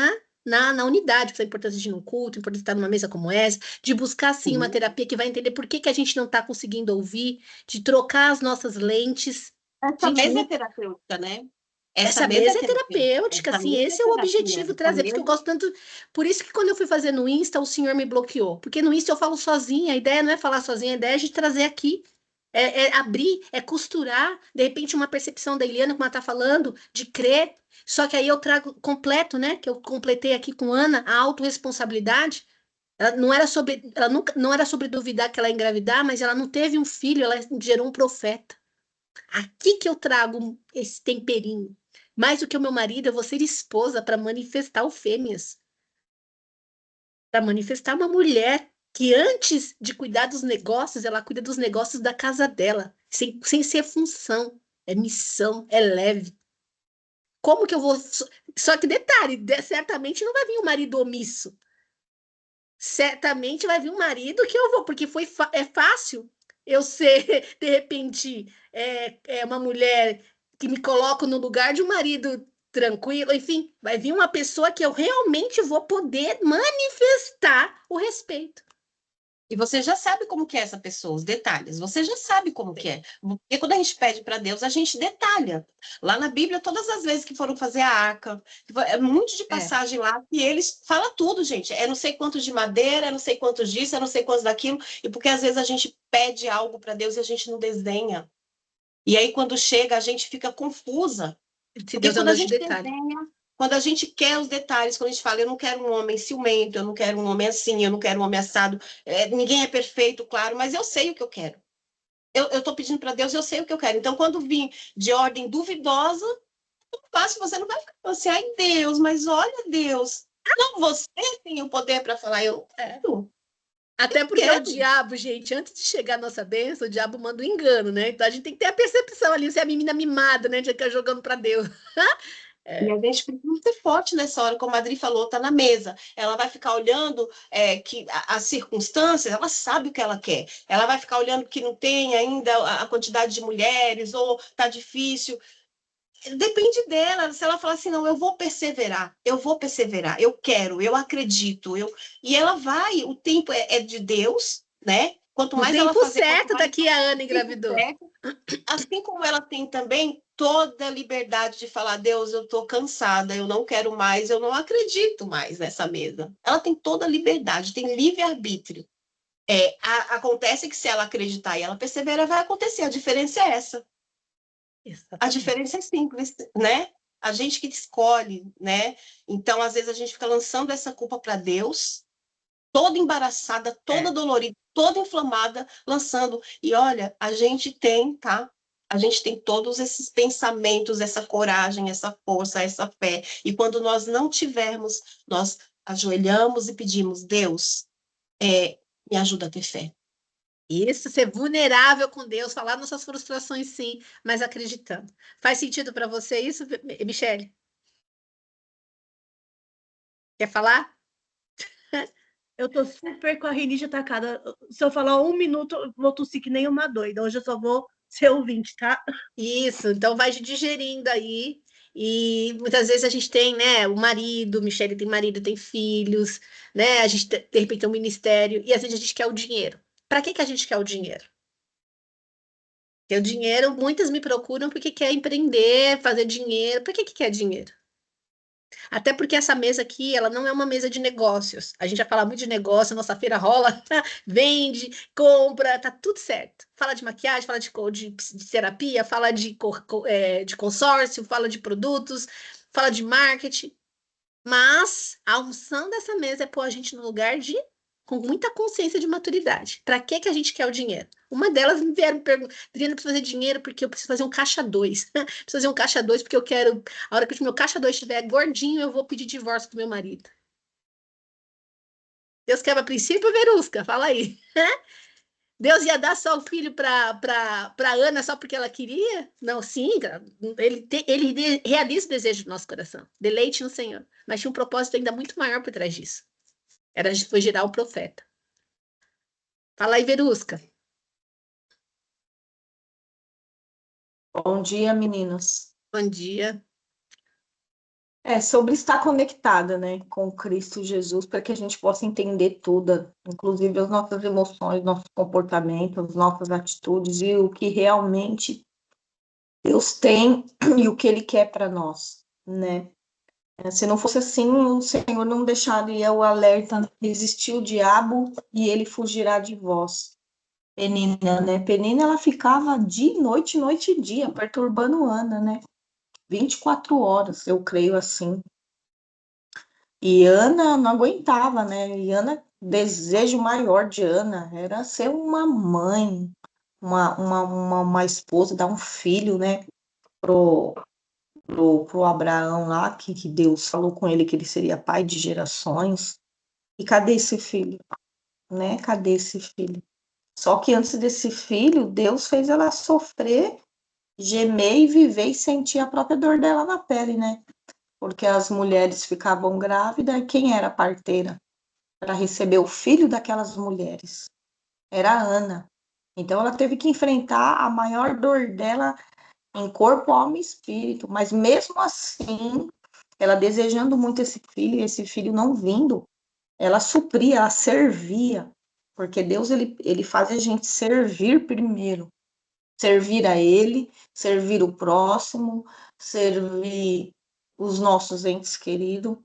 na unidade, que é a importância de ir num culto, a importância de estar numa mesa como essa, de buscar, sim, uma Sim. terapia que vai entender por que que a gente não está conseguindo ouvir, de trocar as nossas lentes. Essa Gente, mesa é terapêutica, né? Essa essa mesa é mesa é terapêutica. terapêutica, Essa assim, mesa é esse é o terapia. objetivo Essa trazer, porque eu mesa gosto tanto, por isso que quando eu fui fazer no Insta, o senhor me bloqueou, porque no Insta eu falo sozinha, a ideia não é falar sozinha, a ideia é de trazer aqui, é abrir, é costurar, de repente uma percepção da Eliana, como ela tá falando, de crer, só que aí eu trago completo, né, que eu completei aqui com Ana, a autorresponsabilidade, ela não era sobre, ela nunca, não era sobre duvidar que ela ia engravidar, mas ela não teve um filho, ela gerou um profeta. Aqui que eu trago esse temperinho. Mais do que o meu marido, eu vou ser esposa para manifestar o fêmeas. Para manifestar uma mulher que antes de cuidar dos negócios, ela cuida dos negócios da casa dela, sem ser função, é missão, é leve. Como que eu vou. Só que detalhe, certamente não vai vir um marido omisso. Certamente vai vir um marido que eu vou, porque é fácil eu ser, de repente, uma mulher que me coloco no lugar de um marido tranquilo, enfim, vai vir uma pessoa que eu realmente vou poder manifestar o respeito. E você já sabe como que é essa pessoa, os detalhes. Você já sabe como que é. Porque quando a gente pede para Deus, a gente detalha. Lá na Bíblia, todas as vezes que foram fazer a arca, é um monte de passagem lá, e eles falam tudo, gente. É não sei quantos de madeira, é não sei quantos disso, é não sei quantos daquilo. E porque às vezes a gente pede algo para Deus e a gente não desenha. E aí, quando chega, a gente fica confusa. Se Porque Deus é um quando a Deus de gente detalhe. desenha, quando a gente quer os detalhes, quando a gente fala, eu não quero um homem ciumento, eu não quero um homem assim, eu não quero um homem assado, ninguém é perfeito, claro, mas eu sei o que eu quero. Eu estou pedindo para Deus, eu sei o que eu quero. Então, quando vir de ordem duvidosa, não faço, você não vai ficar assim, ai Deus, mas olha Deus. Não, você tem o poder para falar, eu quero. Até porque o Quero. diabo, gente, antes de chegar a nossa bênção, o diabo manda um engano, né? Então a gente tem que ter a percepção ali, se é a menina mimada, né? De que jogando para Deus. E a gente precisa ser forte nessa hora, como a Adri falou, tá na mesa. Ela vai ficar olhando que as circunstâncias, ela sabe o que ela quer. Ela vai ficar olhando que não tem ainda a quantidade de mulheres, ou tá difícil. Depende dela. Se ela falar assim, não, eu vou perseverar, eu quero, eu acredito. E ela vai, o tempo é de Deus, né? Quanto No mais ela tempo fazer, quanto certo, mais daqui a Ana tempo engravidou. certo, assim como ela tem também toda a liberdade de falar, Deus, eu estou cansada, eu não quero mais, eu não acredito mais nessa mesa. Ela tem toda a liberdade, tem livre-arbítrio. Acontece que se ela acreditar e ela perseverar, vai acontecer. A diferença é essa. A Exatamente. diferença é simples, né? A gente que escolhe, né? Então, às vezes, a gente fica lançando essa culpa para Deus, toda embaraçada, toda dolorida, toda inflamada, lançando. E olha, a gente tem, tá? A gente tem todos esses pensamentos, essa coragem, essa força, essa fé. E quando nós não tivermos, nós ajoelhamos e pedimos, Deus, me ajuda a ter fé. Isso, ser vulnerável com Deus, falar nossas frustrações, sim, mas acreditando. Faz sentido para você isso, Michele? Quer falar? Eu tô super com a rinite atacada. Se eu falar 1 minuto, eu vou tossir que nem uma doida. Hoje eu só vou ser ouvinte, tá? Isso, então vai digerindo aí. E muitas vezes a gente tem, né, o marido, Michele tem marido, tem filhos, né? A gente de repente tem um ministério e às vezes a gente quer o dinheiro. Para que que a gente quer o dinheiro? Porque o dinheiro, muitas me procuram porque quer empreender, fazer dinheiro. Para que que quer dinheiro? Até porque essa mesa aqui, ela não é uma mesa de negócios. A gente já fala muito de negócio, nossa feira rola, vende, compra, tá tudo certo. Fala de maquiagem, fala de terapia, fala de consórcio, fala de produtos, fala de marketing. Mas a unção dessa mesa é pôr a gente no lugar de com muita consciência de maturidade. Para que que a gente quer o dinheiro? Uma delas me vieram me perguntar, Adriana, eu preciso fazer dinheiro porque eu preciso fazer um caixa 2. Preciso fazer um caixa 2 porque eu quero, a hora que o meu caixa 2 estiver gordinho, eu vou pedir divórcio do meu marido. Deus quebra princípio, Verusca, fala aí. Deus ia dar só o filho para Ana só porque ela queria? Não, sim, ele realiza o desejo do nosso coração. Deleite no Senhor. Mas tinha um propósito ainda muito maior por trás disso. Foi gerar o profeta. Fala aí, Verusca. Bom dia, meninas. Bom dia. Sobre estar conectada, né, com Cristo Jesus, para que a gente possa entender tudo, inclusive as nossas emoções, nossos comportamentos, nossas atitudes e o que realmente Deus tem e o que Ele quer para nós, né? Se não fosse assim, o Senhor não deixaria o alerta, resistir o diabo e ele fugirá de vós. Penina, né? Penina, ela ficava noite e dia, perturbando Ana, né? 24 horas, eu creio assim. E Ana não aguentava, né? E Ana, o desejo maior de Ana era ser uma mãe, uma esposa, dar um filho, né, pro Abraão lá, que Deus falou com ele que ele seria pai de gerações. E cadê esse filho, né? Cadê esse filho? Só que antes desse filho, Deus fez ela sofrer, gemer e viver e sentir a própria dor dela na pele, né? Porque as mulheres ficavam grávidas e quem era a parteira para receber o filho daquelas mulheres? Era a Ana. Então ela teve que enfrentar a maior dor dela em corpo, alma e espírito. Mas mesmo assim, ela desejando muito esse filho, e esse filho não vindo, ela supria, ela servia. Porque Deus, ele faz a gente servir primeiro. Servir a Ele, servir o próximo, servir os nossos entes queridos,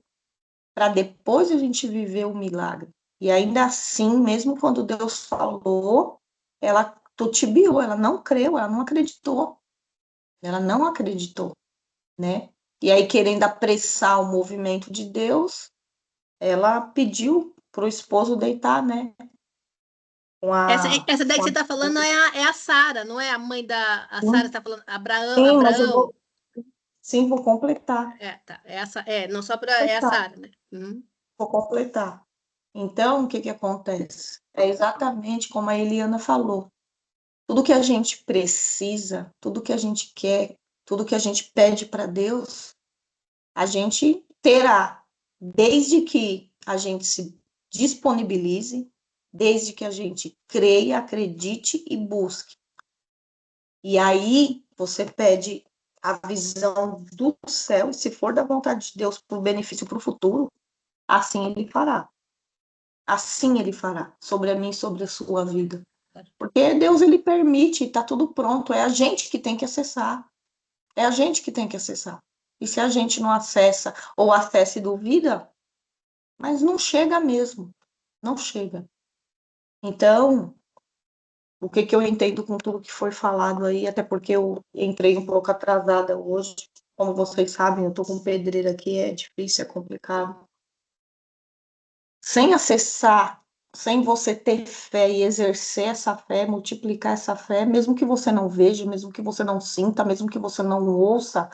para depois a gente viver o milagre. E ainda assim, mesmo quando Deus falou, ela tutibiou, ela não creu, ela não acreditou. Ela não acreditou, né? E aí, querendo apressar o movimento de Deus, ela pediu para o esposo deitar, né? Essa daí que Com você a... está falando é a Sara, não é a mãe da. A Sara está falando. Sim, mas eu Abraão. vou, sim, vou completar. É, tá. Não só para. É a Sara, né? Uhum. Vou completar. Então, o que que acontece? É exatamente como a Eliana falou. Tudo que a gente precisa, tudo que a gente quer, tudo que a gente pede para Deus, a gente terá, desde que a gente se disponibilize, desde que a gente creia, acredite e busque. E aí você pede a visão do céu, e se for da vontade de Deus para o benefício para o futuro, assim ele fará. Assim ele fará sobre a mim e sobre a sua vida. Porque Deus, ele permite, está tudo pronto, é a gente que tem que acessar. É a gente que tem que acessar. E se a gente não acessa, ou acessa e duvida, mas não chega mesmo. Não chega. Então, o que eu entendo com tudo que foi falado aí, até porque eu entrei um pouco atrasada hoje, como vocês sabem, eu estou com pedreira aqui, é difícil, é complicado. Sem acessar, sem você ter fé e exercer essa fé, multiplicar essa fé, mesmo que você não veja, mesmo que você não sinta, mesmo que você não ouça,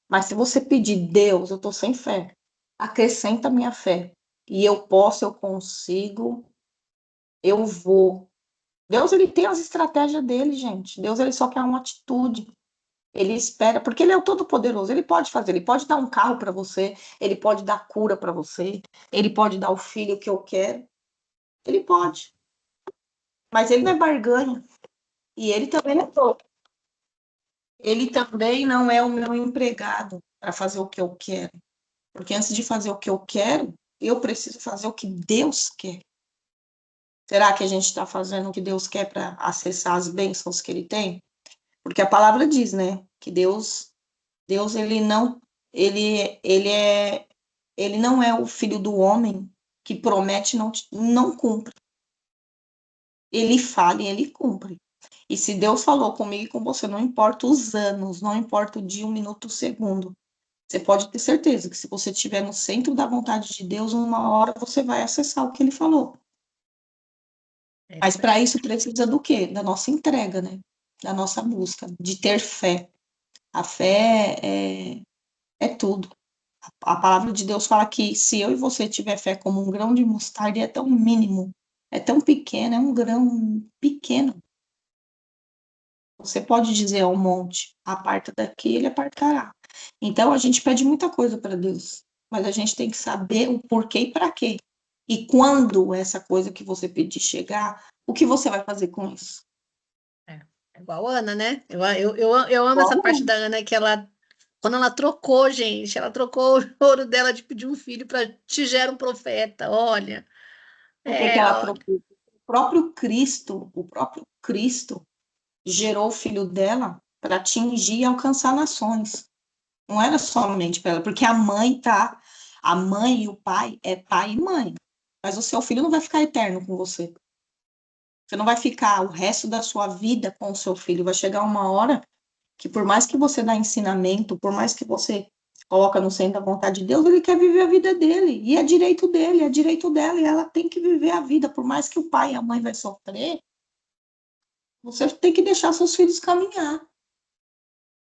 mas se você pedir, Deus, eu estou sem fé, acrescenta minha fé, e eu posso, eu consigo, eu vou. Deus, ele tem as estratégias dele, gente. Deus, ele só quer uma atitude. Ele espera, porque ele é o todo-poderoso. Ele pode fazer, ele pode dar um carro para você, ele pode dar cura para você, ele pode dar o filho que eu quero. Ele pode. Mas ele não é barganha. E ele também não é todo. Ele também não é o meu empregado para fazer o que eu quero. Porque antes de fazer o que eu quero, eu preciso fazer o que Deus quer. Será que a gente está fazendo o que Deus quer para acessar as bênçãos que ele tem? Porque a palavra diz, né, que Deus ele não é o filho do homem que promete e não cumpre. Ele fala e ele cumpre. E se Deus falou comigo e com você, não importa os anos, não importa o dia, um minuto, o segundo, você pode ter certeza que se você estiver no centro da vontade de Deus, uma hora você vai acessar o que ele falou. Mas para isso precisa do quê? Da nossa entrega, né? Da nossa busca, de ter fé. A fé é tudo. A palavra de Deus fala que se eu e você tiver fé como um grão de mostarda, é tão mínimo, é tão pequeno, é um grão pequeno. Você pode dizer ao monte, aparta daqui, ele apartará. Então, a gente pede muita coisa para Deus, mas a gente tem que saber o porquê e para quê. E quando essa coisa que você pedir chegar, o que você vai fazer com isso? É igual a Ana, né? Eu amo essa parte da Ana que ela. Quando ela trocou, gente, ela trocou o ouro dela de pedir um filho para te gerar um profeta. Olha. Por que que ela trocou? O próprio Cristo gerou o filho dela para atingir e alcançar nações. Não era somente para ela, porque a mãe e o pai é pai e mãe, mas o seu filho não vai ficar eterno com você. Você não vai ficar o resto da sua vida com o seu filho. Vai chegar uma hora que, por mais que você dá ensinamento, por mais que você coloca no centro da vontade de Deus, ele quer viver a vida dele. E é direito dele, é direito dela. E ela tem que viver a vida. Por mais que o pai e a mãe vai sofrer, Você tem que deixar seus filhos caminhar.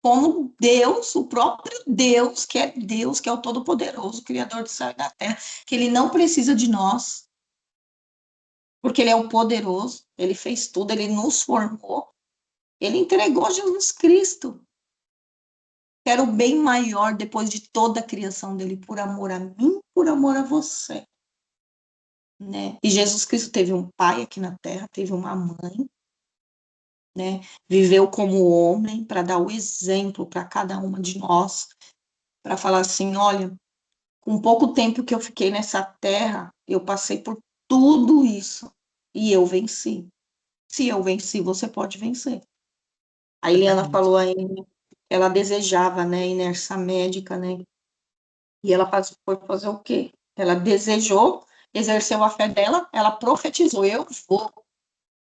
Como Deus, o próprio Deus, que é o Todo-Poderoso, Criador do céu e da terra, que Ele não precisa de nós, porque Ele é o poderoso, Ele fez tudo, Ele nos formou, Ele entregou Jesus Cristo, que era o bem maior depois de toda a criação dele, por amor a mim, por amor a você. Né? E Jesus Cristo teve um pai aqui na terra, teve uma mãe, né? Viveu como homem para dar o exemplo para cada uma de nós, para falar assim, olha, com pouco tempo que eu fiquei nessa terra, eu passei por tudo isso e eu venci. Se eu venci, você pode vencer. A Eliana falou aí, ela desejava, né, ir nessa médica, né? E ela foi fazer o quê? Ela desejou, exerceu a fé dela, ela profetizou, eu vou.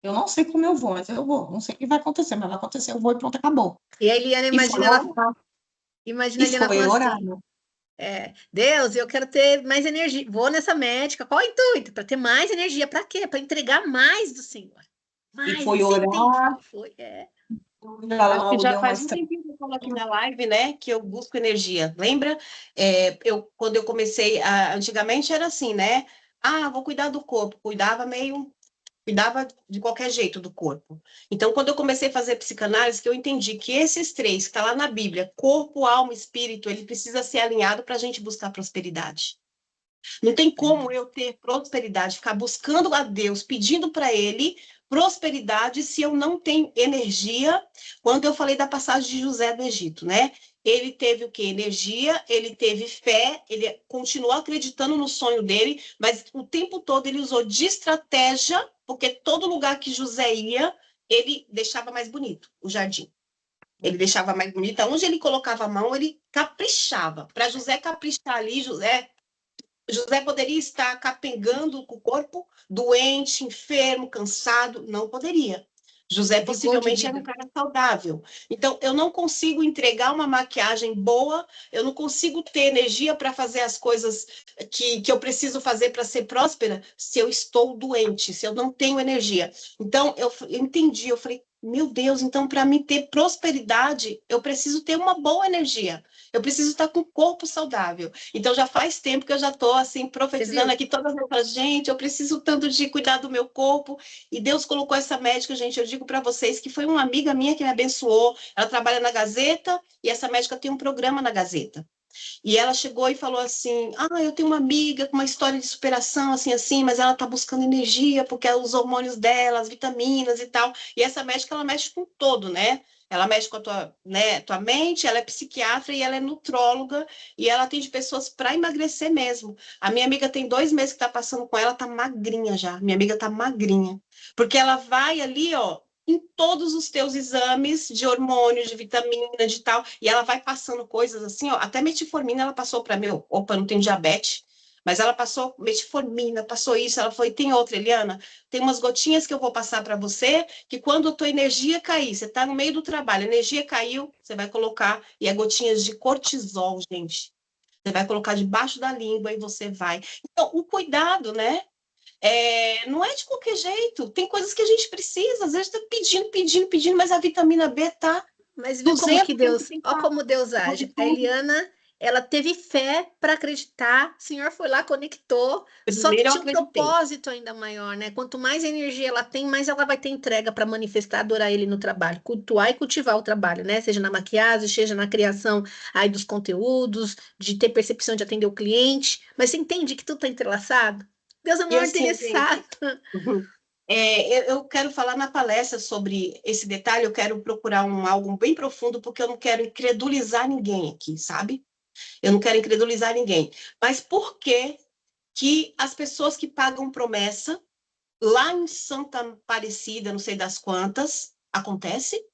Eu não sei como eu vou, mas eu vou. Não sei o que vai acontecer, mas vai acontecer, eu vou e pronto, acabou. E a Eliana, E foi orar. imagina a E Eliana foi falando orar. assim, Deus, eu quero ter mais energia. Vou nessa médica. Qual o intuito? Para ter mais energia. Para quê? Para entregar mais do Senhor. E Mais, foi você entende orar. que foi? Acho que Logo já deu uma faz um tempinho que eu falo aqui na live, né, que eu busco energia. Lembra? Quando eu comecei, antigamente era assim, né? Ah, vou cuidar do corpo. Cuidava de qualquer jeito do corpo. Então, quando eu comecei a fazer psicanálise, que eu entendi que esses três, que está lá na Bíblia, corpo, alma e espírito, ele precisa ser alinhado para a gente buscar prosperidade. Não tem como eu ter prosperidade, ficar buscando a Deus, pedindo para Ele prosperidade, se eu não tenho energia. Quando eu falei da passagem de José do Egito, né? Ele teve o quê? Energia, ele teve fé, ele continuou acreditando no sonho dele, mas o tempo todo ele usou de estratégia, porque todo lugar que José ia, ele deixava mais bonito o jardim. Ele deixava mais bonito. Onde ele colocava a mão, ele caprichava. Para José caprichar ali, José poderia estar capengando com o corpo, doente, enfermo, cansado? Não poderia. José Vigor de possivelmente era um vida. cara saudável. Então, eu não consigo entregar uma maquiagem boa, eu não consigo ter energia para fazer as coisas que eu preciso fazer para ser próspera se eu estou doente, se eu não tenho energia. Então, eu entendi, eu falei, meu Deus, então para mim ter prosperidade, eu preciso ter uma boa energia. Eu preciso estar com o corpo saudável. Então, já faz tempo que eu já estou, assim, profetizando aqui todas as gente, eu preciso tanto de cuidar do meu corpo, e Deus colocou essa médica, gente, eu digo para vocês que foi uma amiga minha que me abençoou, ela trabalha na Gazeta, e essa médica tem um programa na Gazeta. E ela chegou e falou assim, eu tenho uma amiga com uma história de superação, assim, mas ela está buscando energia, porque os hormônios dela, as vitaminas e tal, e essa médica, ela mexe com todo, né? Ela mexe com a tua mente, ela é psiquiatra e ela é nutróloga, e ela atende pessoas para emagrecer mesmo. A minha amiga tem 2 meses que está passando com ela, está magrinha já. Minha amiga está magrinha. Porque ela vai ali, ó, em todos os teus exames de hormônio, de vitamina, de tal, e ela vai passando coisas assim, ó, até metformina ela passou para mim, opa, não tenho diabetes, mas ela passou metformina, passou isso, ela foi, tem outra, Eliana, tem umas gotinhas que eu vou passar para você, que quando a tua energia cair, você está no meio do trabalho, a energia caiu, você vai colocar, e é gotinhas de cortisol, gente. Você vai colocar debaixo da língua e você vai. Então, o cuidado, né? Não é de qualquer jeito. Tem coisas que a gente precisa. Às vezes está pedindo, mas a vitamina B está Mas viu como que 200, Deus, ó 150. como Deus age. A Eliana, ela teve fé para acreditar, o Senhor foi lá, conectou, só que Primeiro eu tinha um acreditei. propósito ainda maior, né? Quanto mais energia ela tem, mais ela vai ter entrega para manifestar, adorar Ele no trabalho, cultuar e cultivar o trabalho, né? Seja na maquiagem, seja na criação aí dos conteúdos, de ter percepção de atender o cliente. Mas você entende que tudo está entrelaçado? Deus é E maior assim, interessado. gente, eu quero falar na palestra sobre esse detalhe, eu quero procurar algo bem profundo, porque eu não quero incredulizar ninguém aqui, sabe? Eu não quero incredulizar ninguém. Mas por que as pessoas que pagam promessa lá em Santa Aparecida, não sei das quantas, acontece?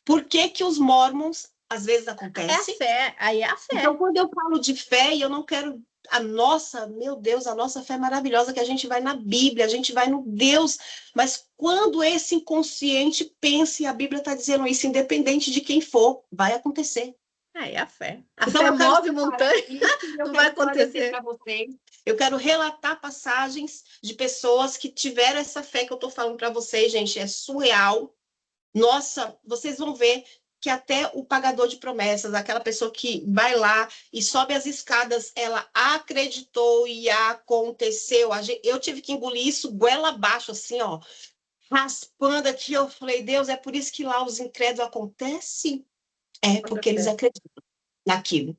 Por que os mormons às vezes É a acontece? fé, aí é a Então, fé. quando eu falo de fé, e eu não quero meu Deus, a nossa fé é maravilhosa, que a gente vai na Bíblia, a gente vai no Deus, mas quando esse inconsciente pensa, e a Bíblia está dizendo isso, independente de quem for, vai acontecer. Aí é a fé. A Então, fé eu quero move separar montanha, isso, e eu não vai quero esclarecer acontecer. para vocês. Eu quero relatar passagens de pessoas que tiveram essa fé que eu estou falando para vocês, gente, é surreal. Nossa, vocês vão ver que até o pagador de promessas, aquela pessoa que vai lá e sobe as escadas, ela acreditou e aconteceu. Eu tive que engolir isso goela abaixo, assim, ó, raspando aqui. Eu falei, Deus, é por isso que lá os incrédulos acontecem? É porque eles acreditam naquilo.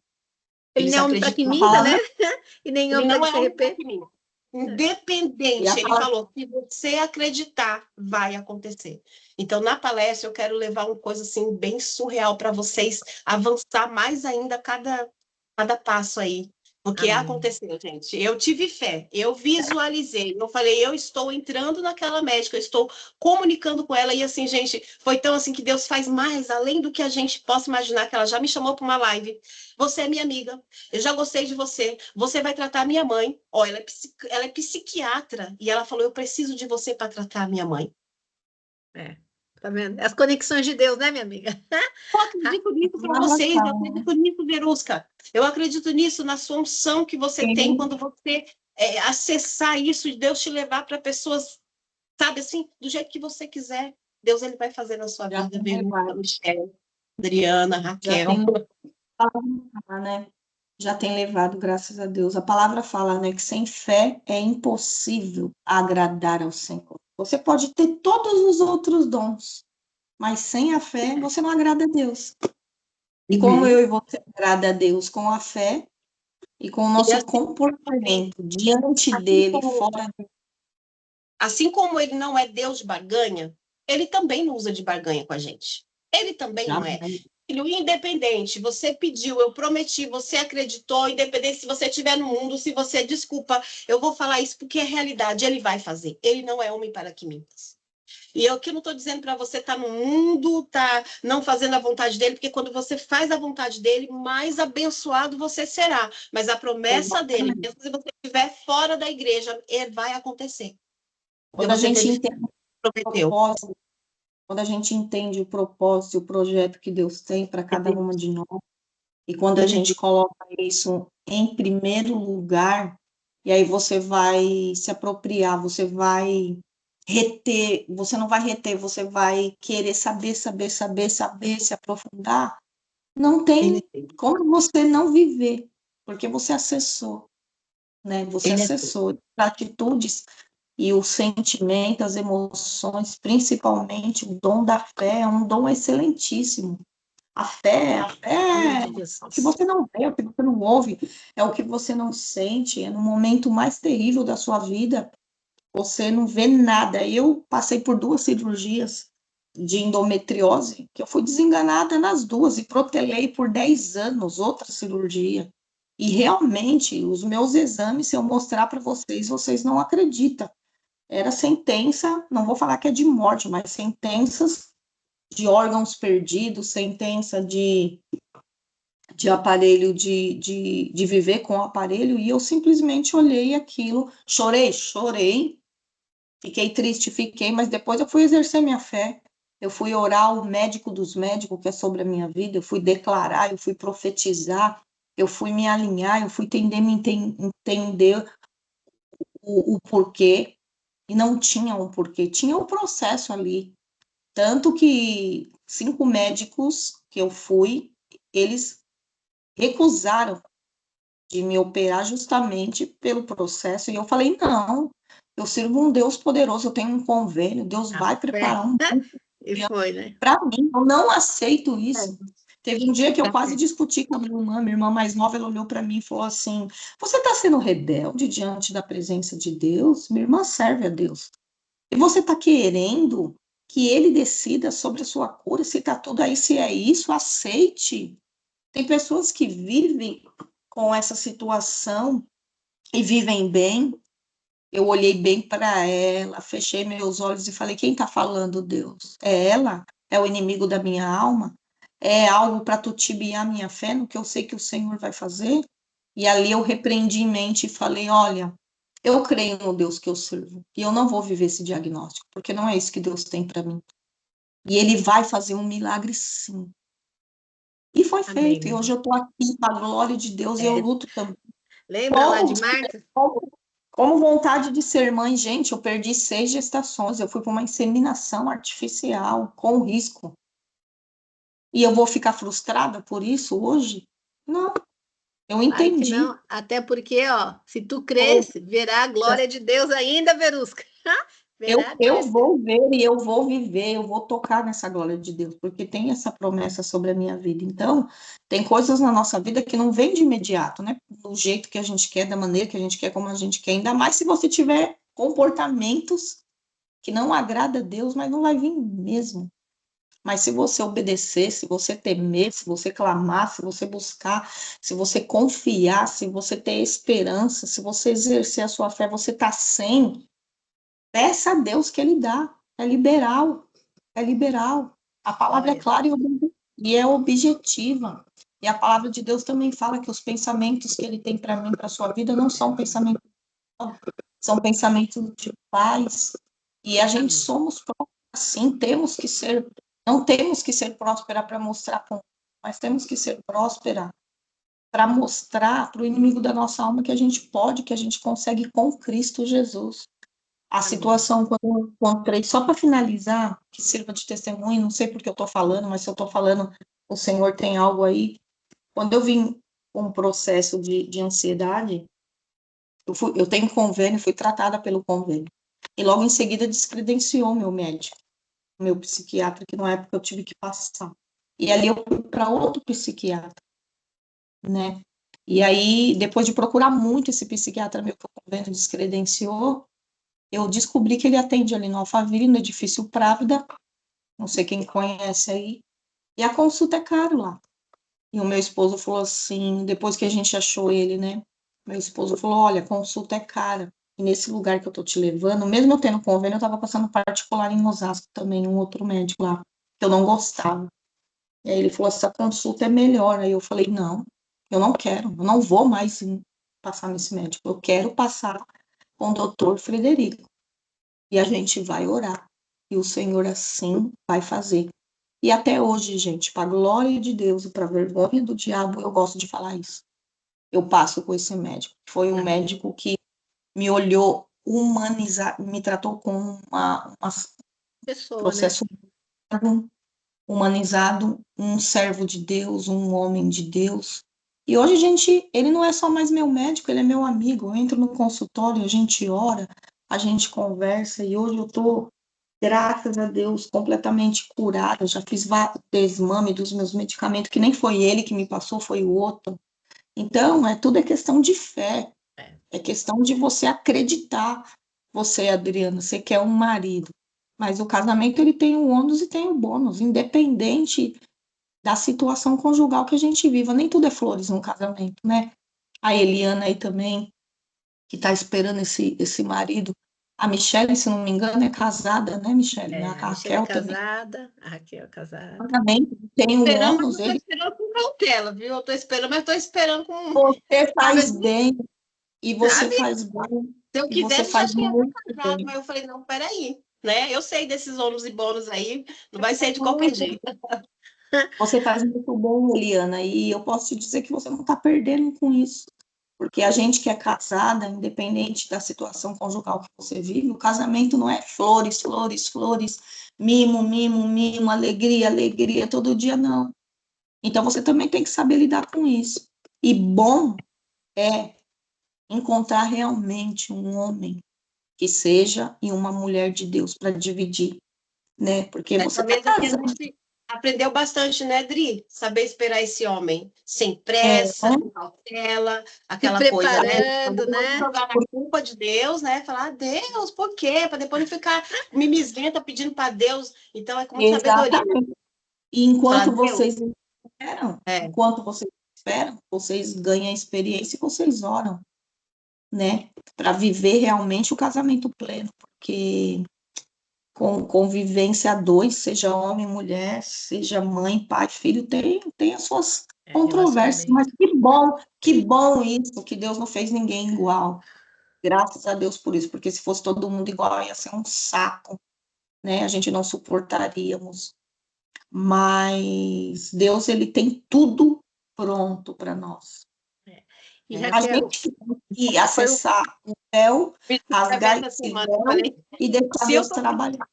Ele Eles nem é homem para que acreditam na minta, né? palavra. E nem Ele homem para não que é se homem para arrependa. que minta. E a Independente, ele palavra falou, se você acreditar, vai acontecer. Então, na palestra, eu quero levar uma coisa assim bem surreal para vocês avançar mais ainda cada passo aí. Porque Amém. aconteceu, gente. Eu tive fé, eu visualizei, eu falei, eu estou entrando naquela médica, eu estou comunicando com ela, e assim, gente, foi tão assim que Deus faz mais, além do que a gente possa imaginar, que ela já me chamou para uma live. Você é minha amiga, eu já gostei de você, você vai tratar a minha mãe. Ó, ela é psiquiatra, e ela falou, eu preciso de você para tratar a minha mãe. É, tá vendo? As conexões de Deus, né, minha amiga? Eu acredito nisso para vocês, eu acredito nisso, Verusca. Eu acredito nisso, na sua unção que você tem quando você acessar isso e Deus te levar para pessoas, sabe assim, do jeito que você quiser. Deus ele vai fazer na sua já vida, tem Verusca, levado, Michelle, Adriana, já Raquel. tem levado, né? Já tem levado, graças a Deus. A palavra fala, né, que sem fé é impossível agradar ao Senhor. Você pode ter todos os outros dons, mas sem a fé você não agrada a Deus. E como eu e você agrada a Deus com a fé e com o E nosso assim, comportamento diante dele, fora assim como ele não é Deus de barganha, ele também não usa de barganha com a gente. Ele também não é. jamais. Filho, independente, você pediu, eu prometi, você acreditou, independente se você estiver no mundo, se você, desculpa, eu vou falar isso porque é realidade, ele vai fazer. Ele não é homem para que mintas. E eu que não estou dizendo para você estar no mundo, tá não fazendo a vontade dele, porque quando você faz a vontade dele, mais abençoado você será. Mas a promessa dele, mesmo se você estiver fora da igreja, vai acontecer. Porque Quando a você gente teve entende o prometeu. propósito, quando a gente entende o propósito, o projeto que Deus tem para cada uma de nós, e quando a gente coloca isso em primeiro lugar, e aí você vai se apropriar, você vai reter, você não vai reter, você vai querer saber, se aprofundar, não tem como você não viver, porque você acessou, né? Você Ele é acessou as atitudes e o sentimento, as emoções, principalmente o dom da fé, é um dom excelentíssimo. A fé é o que você não vê, é o que você não ouve, é o que você não sente, é no momento mais terrível da sua vida, você não vê nada. Eu passei por 2 cirurgias de endometriose, que eu fui desenganada nas 2 e protelei por 10 anos, outra cirurgia. E realmente, os meus exames, se eu mostrar para vocês, vocês não acreditam. Era sentença, não vou falar que é de morte, mas sentenças de órgãos perdidos, sentença de aparelho, de viver com o aparelho, e eu simplesmente olhei aquilo, chorei, fiquei triste, mas depois eu fui exercer minha fé, eu fui orar o médico dos médicos, que é sobre a minha vida, eu fui declarar, eu fui profetizar, eu fui me alinhar, eu fui entender o porquê, e não tinha um porquê, tinha um processo ali. Tanto que 5 médicos que eu fui, eles recusaram de me operar justamente pelo processo. E eu falei, não, eu sirvo um Deus poderoso, eu tenho um convênio, Deus vai preparar um E foi, né? para mim. Eu não aceito isso. Teve um dia que eu quase discuti com a minha irmã mais nova, ela olhou para mim e falou assim, você está sendo rebelde diante da presença de Deus? Minha irmã serve a Deus. E você está querendo que ele decida sobre a sua cura, se está tudo aí, se é isso, aceite. Tem pessoas que vivem com essa situação e vivem bem. Eu olhei bem para ela, fechei meus olhos e falei: quem está falando, Deus? É ela? É o inimigo da minha alma? É algo para tutibiar minha fé no que eu sei que o Senhor vai fazer? E ali eu repreendi em mente e falei: olha, eu creio no Deus que eu sirvo e eu não vou viver esse diagnóstico, porque não é isso que Deus tem para mim. E Ele vai fazer um milagre, sim. E foi Amém, feito. E minha hoje eu estou aqui para a glória de Deus e eu luto também. Lembra lá Como, de Marta? como vontade de ser mãe, gente, eu perdi 6 gestações, eu fui para uma inseminação artificial com risco. E eu vou ficar frustrada por isso hoje? Não, eu Claro que entendi. não. Até porque, ó, se tu cresce, verá a glória de Deus ainda, Verusca. Verá Eu nessa. vou ver e eu vou viver, eu vou tocar nessa glória de Deus, porque tem essa promessa sobre a minha vida. Então, tem coisas na nossa vida que não vêm de imediato, né? Do jeito que a gente quer, da maneira que a gente quer, como a gente quer. Ainda mais se você tiver comportamentos que não agrada a Deus, mas não vai vir mesmo. Mas se você obedecer, se você temer, se você clamar, se você buscar, se você confiar, se você ter esperança, se você exercer a sua fé, você está sem. Peça a Deus que Ele dá. É liberal. É liberal. A palavra é Glória. clara e é objetiva. E a palavra de Deus também fala que os pensamentos que Ele tem para mim, para a sua vida, não são pensamentos, são pensamentos de paz. E a gente Amém. somos prósperos, sim, temos que ser, não temos que ser próspera para mostrar com, mas temos que ser próspera para mostrar para o inimigo da nossa alma que a gente pode, que a gente consegue com Cristo Jesus. A Amém. situação, quando eu encontrei, só para finalizar, que sirva de testemunho, não sei porque eu estou falando, mas se eu estou falando, o Senhor tem algo aí. Quando eu vim com um processo de ansiedade, eu tenho convênio, fui tratada pelo convênio. E logo em seguida descredenciou meu médico, meu psiquiatra, que na época eu tive que passar. E ali eu fui para outro psiquiatra, né? E aí, depois de procurar muito esse psiquiatra meu que o convênio descredenciou, eu descobri que ele atende ali no Alphaville, no edifício Právida, não sei quem conhece aí, e a consulta é caro lá. E o meu esposo falou assim, depois que a gente achou ele, né? Meu esposo falou, olha, a consulta é cara. E nesse lugar que eu tô te levando, mesmo eu tendo convênio, eu tava passando particular em Osasco também, um outro médico lá, que eu não gostava. E aí ele falou, essa consulta é melhor. Aí eu falei, não, eu não quero, eu não vou mais passar nesse médico, eu quero passar com o doutor Frederico. E a gente vai orar. E o Senhor assim vai fazer. E até hoje, gente, para a glória de Deus e para a vergonha do diabo, eu gosto de falar isso. Eu passo com esse médico. Foi um Amém. médico que me olhou humanizado, me tratou com um Pessoa, né? processo humanizado, um servo de Deus, um homem de Deus. E hoje, gente, ele não é só mais meu médico, ele é meu amigo. Eu entro no consultório, a gente ora, a gente conversa, e hoje eu tô, graças a Deus, completamente curada. Eu já fiz desmame dos meus medicamentos, que nem foi ele que me passou, foi o outro. Então, tudo é questão de fé, É. é questão de você acreditar. Você, Adriana, você quer um marido, mas o casamento ele tem o ônus e tem o bônus, independente da situação conjugal que a gente viva. Nem tudo é flores no casamento, né? A Eliana aí também, que está esperando esse marido. A Michelle, se não me engano, é casada, né, Michelle? A A Michelle é Raquel também. casada, a Raquel é casada. Casamento tem um Esperando, mas ônus, eu tô ele, esperando com cautela, viu? Eu tô esperando, mas tô esperando com. você Sabe, faz bem, e você sabe? faz bem, Se eu e você quisesse, já faz tinha até muito casado, bem. mas eu falei, não, peraí, né? Eu sei desses ônus e bônus aí, não vai ser de qualquer jeito. Você faz muito bem, Eliana, e eu posso te dizer que você não está perdendo com isso. Porque a gente que é casada, independente da situação conjugal que você vive, o casamento não é flores, flores, flores, mimo, mimo, mimo, alegria, alegria, todo dia, não. Então você também tem que saber lidar com isso. E bom é encontrar realmente um homem que seja e uma mulher de Deus para dividir, né? Porque você Dessa está vez aqui a casada. gente aprendeu bastante, né, Dri? Saber esperar esse homem sem É, pressa, com cautela, Se aquela coisa, né? Pra preparando, depois né? jogar a culpa de Deus, né? Falar, Deus, por quê? Para depois não ficar mimizenta pedindo para Deus. Então é com muita sabedoria. exatamente. E Falar, Deus, é, enquanto vocês esperam, vocês ganham experiência e vocês oram, né? Para viver realmente o casamento pleno, porque com convivência a dois, seja homem, mulher, seja mãe, pai, filho, tem as suas É, controvérsias, mas relacionamento. que bom isso, que Deus não fez ninguém igual. Graças a Deus por isso, porque se fosse todo mundo igual, ia ser um saco, né? A gente não suportaríamos. Mas Deus, ele tem tudo pronto para nós. E A Raquel, gente tem que acessar o céu, rasgar Essa esse semana eu véu falei, e deixar se eu Deus tô trabalhar.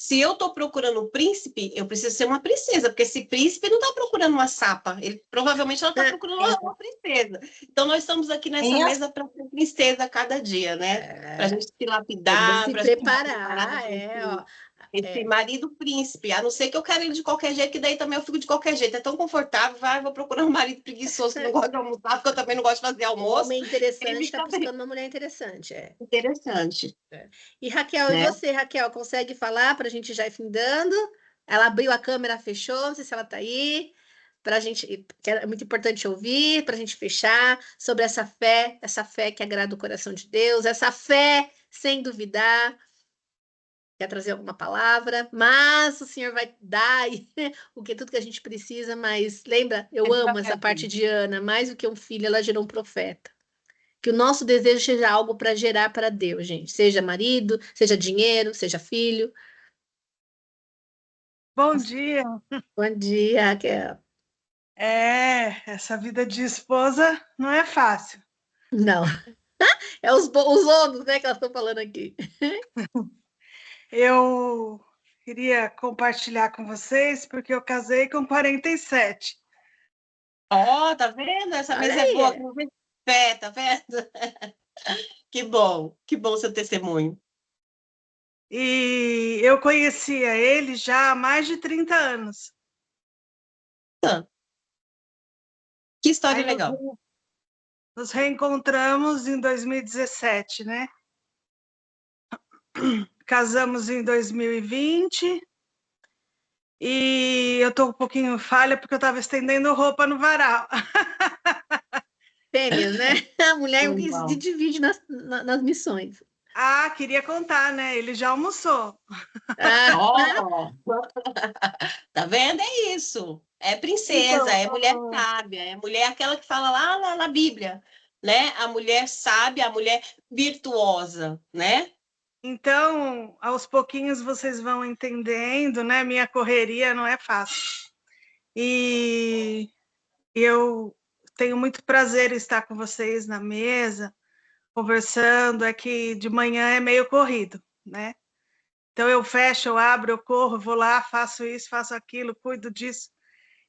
Se eu estou procurando um príncipe, eu preciso ser uma princesa, porque esse príncipe não está procurando uma sapa, ele provavelmente ela está procurando uma princesa. Então, nós estamos aqui nessa Tem mesa para ser princesa a cada dia, né? Para a gente se vamos lapidar, se para a gente preparar preparar, ó. esse marido príncipe, a não ser que eu quero ele de qualquer jeito, que daí também eu fico de qualquer jeito. É tão confortável, vou procurar um marido preguiçoso que não gosta de almoçar, porque eu também não gosto de fazer almoço. Homem interessante Ele está também buscando uma mulher interessante, interessante, E Raquel, e né? você, Raquel, consegue falar para a gente já ir findando? Ela abriu a câmera, fechou, não sei se ela está aí, para a gente, que é muito importante ouvir, para a gente fechar sobre essa fé que agrada o coração de Deus, essa fé sem duvidar. Quer trazer alguma palavra? Mas o Senhor vai dar aí tudo que a gente precisa, mas lembra, eu amo essa parte de Ana, mais do que um filho, ela gerou um profeta. Que o nosso desejo seja algo para gerar para Deus, gente. Seja marido, seja dinheiro, seja filho. Bom dia. Bom dia, Raquel. Essa vida de esposa não é fácil. Não, é os ônus, né, que elas estão falando aqui. Eu queria compartilhar com vocês, porque eu casei com 47. Ó, tá vendo? Essa Olha mesa é boa, que aí. não vem pé, tá vendo? Que bom seu testemunho. E eu conhecia ele já há mais de 30 anos. Que história Aí legal. nos reencontramos em 2017, né? Casamos em 2020 e eu tô um pouquinho falha porque eu estava estendendo roupa no varal. Fêmeas, né? A mulher se Legal. divide nas missões. Ah, queria contar, né? Ele já almoçou. Ah, Ó, tá vendo? É isso. É princesa, Então, é mulher sábia, é mulher aquela que fala lá na Bíblia, né? A mulher sábia, a mulher virtuosa, né? então, aos pouquinhos vocês vão entendendo, né? Minha correria não é fácil. E eu tenho muito prazer em estar com vocês na mesa, conversando. É que de manhã é meio corrido, né? Então eu fecho, eu abro, eu corro, vou lá, faço isso, faço aquilo, cuido disso.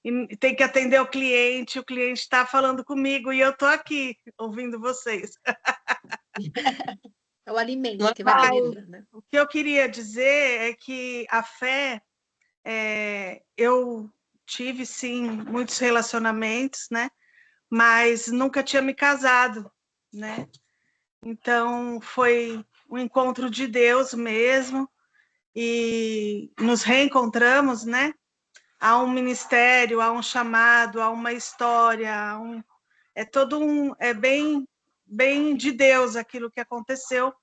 E tem que atender o cliente está falando comigo e eu estou aqui ouvindo vocês. é o Não alimento é que vai para a fácil. vida, né? O que eu queria dizer é que a fé, eu tive sim muitos relacionamentos, né? Mas nunca tinha me casado, né? Então foi um encontro de Deus mesmo e nos reencontramos, né? Há um ministério, há um chamado, há uma história, é bem de Deus aquilo que aconteceu,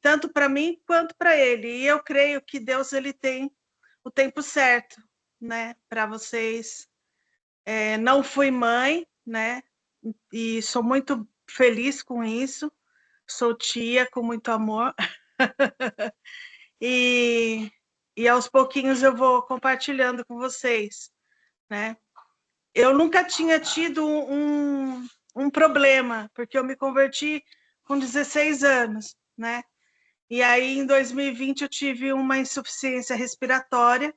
tanto para mim quanto para ele. E eu creio que Deus ele tem o tempo certo, né, para vocês. Não fui mãe, né, e sou muito feliz com isso. Sou tia com muito amor. e, e aos pouquinhos eu vou compartilhando com vocês, né? Eu nunca tinha tido um problema, porque eu me converti com 16 anos, né? E aí, em 2020, eu tive uma insuficiência respiratória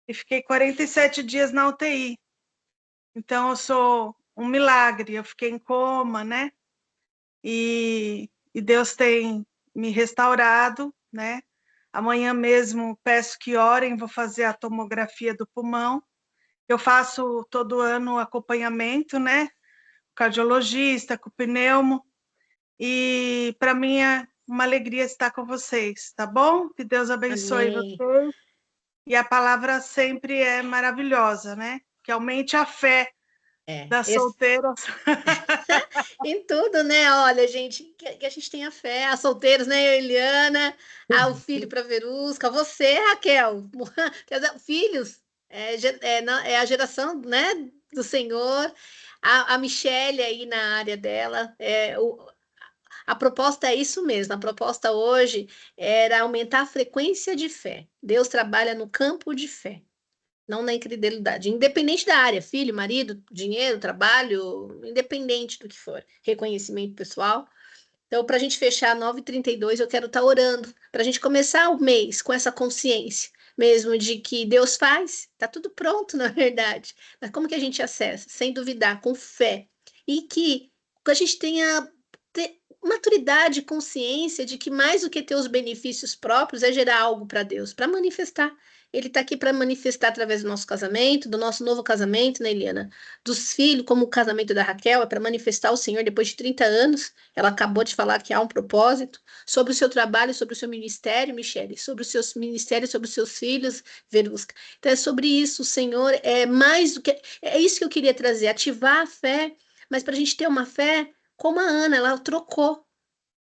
e fiquei 47 dias na UTI. Então, eu sou um milagre, eu fiquei em coma, né? E Deus tem me restaurado, né? Amanhã mesmo peço que orem, vou fazer a tomografia do pulmão. Eu faço todo ano acompanhamento, né? Cardiologista, com pneumo. E para mim é uma alegria estar com vocês, tá bom? Que Deus abençoe Amém. vocês. E a palavra sempre é maravilhosa, né? Que aumente a fé É, das solteiras. em tudo, né? Olha, gente, que a gente tenha fé. As solteiros, né? Eliana, o filho para Verusca, você, Raquel. Quer dizer, filhos, é a geração, né, do Senhor. A Michelle aí na área dela. A proposta é isso mesmo. A proposta hoje era aumentar a frequência de fé. Deus trabalha no campo de fé. não na incredulidade, independente da área, filho, marido, dinheiro, trabalho, independente do que for, reconhecimento pessoal. Então, para a gente fechar 9h32, eu quero estar orando, para a gente começar o mês com essa consciência mesmo de que Deus faz, está tudo pronto, na verdade. Mas como que a gente acessa? Sem duvidar, com fé. E que a gente tenha maturidade, consciência de que mais do que ter os benefícios próprios é gerar algo para Deus, para manifestar. Ele está aqui para manifestar através do nosso casamento, do nosso novo casamento, né, Eliana? Dos filhos, como o casamento da Raquel, é para manifestar o Senhor depois de 30 anos. Ela acabou de falar que há um propósito. Sobre o seu trabalho, sobre o seu ministério, Michele, sobre os seus ministérios, sobre os seus filhos, Verusca. Então é sobre isso, o Senhor é mais do que. É isso que eu queria trazer, ativar a fé, mas para a gente ter uma fé como a Ana, ela trocou,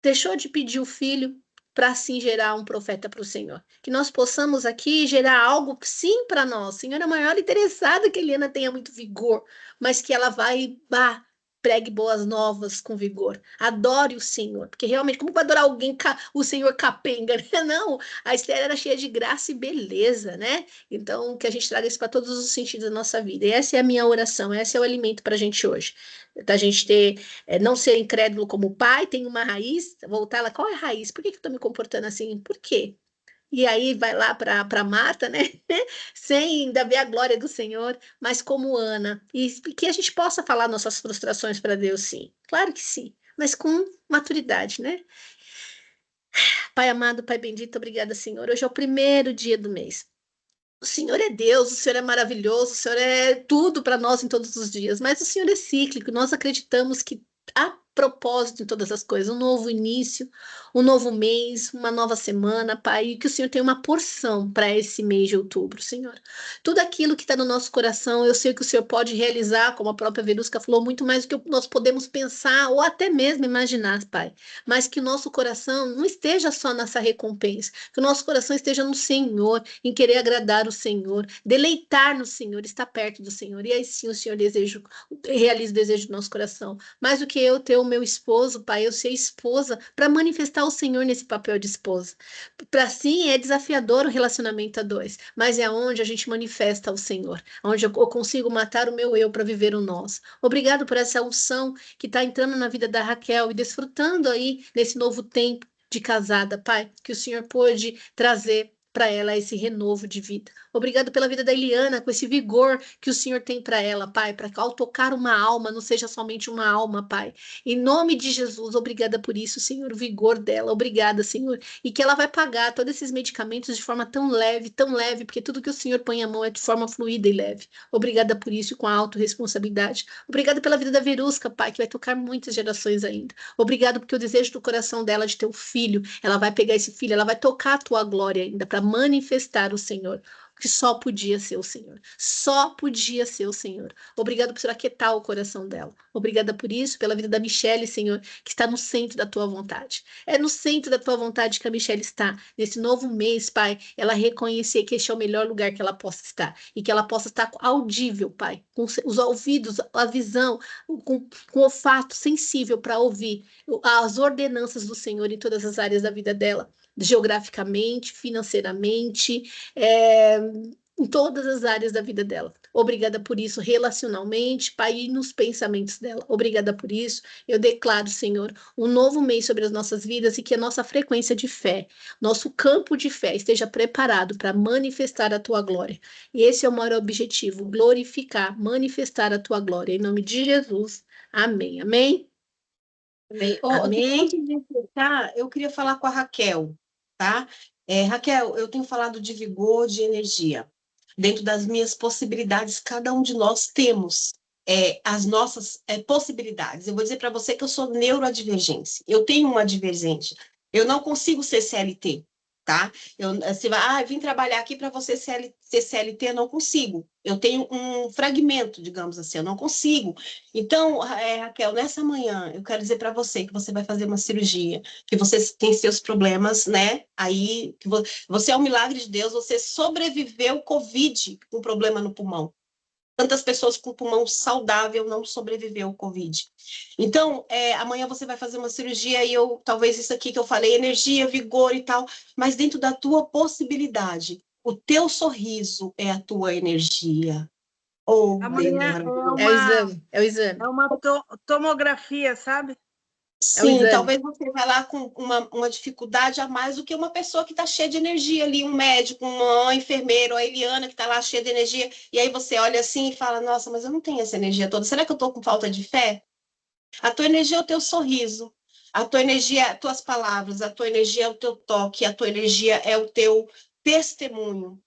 deixou de pedir o filho para assim gerar um profeta para o Senhor. Que nós possamos aqui gerar algo, sim, para nós. O Senhor é maior interessado que a Eliana tenha muito vigor, mas que ela vai, pregue boas novas com vigor. Adore o Senhor, porque realmente, como vai adorar alguém, o Senhor capenga, né? Não, a Esther era cheia de graça e beleza, né? Então, que a gente traga isso para todos os sentidos da nossa vida. E essa é a minha oração, esse é o alimento para a gente hoje. Da gente ter, não ser incrédulo como o pai, tem uma raiz, voltar lá, qual é a raiz? Por que eu estou me comportando assim? Por quê? E aí vai lá para Marta, né? Sem ainda ver a glória do Senhor, mas como Ana. E que a gente possa falar nossas frustrações para Deus, sim. Claro que sim, mas com maturidade, né? Pai amado, Pai bendito, obrigada, Senhor. Hoje é o primeiro dia do mês. O Senhor é Deus, o Senhor é maravilhoso, o Senhor é tudo para nós em todos os dias, mas o Senhor é cíclico, nós acreditamos que há propósito em todas as coisas, um novo início, um novo mês, uma nova semana, Pai, e que o Senhor tem uma porção para esse mês de outubro, Senhor. Tudo aquilo que está no nosso coração, eu sei que o Senhor pode realizar, como a própria Verusca falou, muito mais do que nós podemos pensar ou até mesmo imaginar, Pai, mas que o nosso coração não esteja só nessa recompensa, que o nosso coração esteja no Senhor, em querer agradar o Senhor, deleitar no Senhor, estar perto do Senhor, e aí sim o Senhor realiza o desejo do nosso coração. Mais do que eu ter o meu esposo, pai, eu ser esposa, para manifestar o Senhor nesse papel de esposa. Para sim, é desafiador o relacionamento a dois, mas é onde a gente manifesta o Senhor, onde eu consigo matar o meu eu para viver o nosso. Obrigado por essa unção que está entrando na vida da Raquel e desfrutando aí nesse novo tempo de casada, pai, que o Senhor pôde trazer para ela esse renovo de vida. Obrigado pela vida da Eliana, com esse vigor que o Senhor tem para ela, Pai, para que ao tocar uma alma, não seja somente uma alma, Pai. Em nome de Jesus, obrigada por isso, Senhor, o vigor dela, obrigada, Senhor. E que ela vai pagar todos esses medicamentos de forma tão leve, porque tudo que o Senhor põe a mão é de forma fluida e leve. Obrigada por isso, com a autorresponsabilidade. Obrigada pela vida da Verusca, Pai, que vai tocar muitas gerações ainda. Obrigado porque o desejo do coração dela de ter um filho, ela vai pegar esse filho, ela vai tocar a tua glória ainda para manifestar o Senhor, que só podia ser o Senhor, só podia ser o Senhor. Obrigado por aquietar o coração dela. Obrigada por isso, pela vida da Michele, Senhor, que está no centro da tua vontade. É no centro da tua vontade que a Michele está. Nesse novo mês, Pai, ela reconhecer que este é o melhor lugar que ela possa estar e que ela possa estar audível, Pai, com os ouvidos, a visão, com o olfato sensível para ouvir as ordenanças do Senhor em todas as áreas da vida dela, geograficamente, financeiramente, em todas as áreas da vida dela. Obrigada por isso, relacionalmente, Pai, e nos pensamentos dela. Obrigada por isso. Eu declaro, Senhor, um novo mês sobre as nossas vidas e que a nossa frequência de fé, nosso campo de fé esteja preparado para manifestar a tua glória. E esse é o maior objetivo, glorificar, manifestar a tua glória. Em nome de Jesus. Amém. Amém. Amém. Amém. Antes de fechar, eu queria falar com a Raquel, tá? Raquel, eu tenho falado de vigor, de energia. Dentro das minhas possibilidades, cada um de nós temos as nossas possibilidades. Eu vou dizer para você que eu sou neurodivergente. Eu tenho uma divergente. Eu não consigo ser CLT, tá? Você vai, vim trabalhar aqui para você ser CLT, eu não consigo. Eu tenho um fragmento, digamos assim, eu não consigo. Então, Raquel, nessa manhã, eu quero dizer para você que você vai fazer uma cirurgia, que você tem seus problemas, né? Aí, que você é um milagre de Deus, você sobreviveu ao Covid com problema no pulmão. Tantas pessoas com pulmão saudável não sobreviveu ao Covid. Então, amanhã você vai fazer uma cirurgia e talvez isso aqui que eu falei, energia, vigor e tal, mas dentro da tua possibilidade. O teu sorriso é a tua energia. Oh, Amanhã É o exame, é o exame. é uma tomografia, sabe? sim, exame. talvez você vá lá com uma dificuldade a mais do que uma pessoa que está cheia de energia ali, um médico, uma enfermeira, ou a Eliana que está lá cheia de energia, e aí você olha assim e fala, nossa, mas eu não tenho essa energia toda, será que eu estou com falta de fé? A tua energia é o teu sorriso, a tua energia é as tuas palavras, a tua energia é o teu toque, a tua energia é o teu testemunho.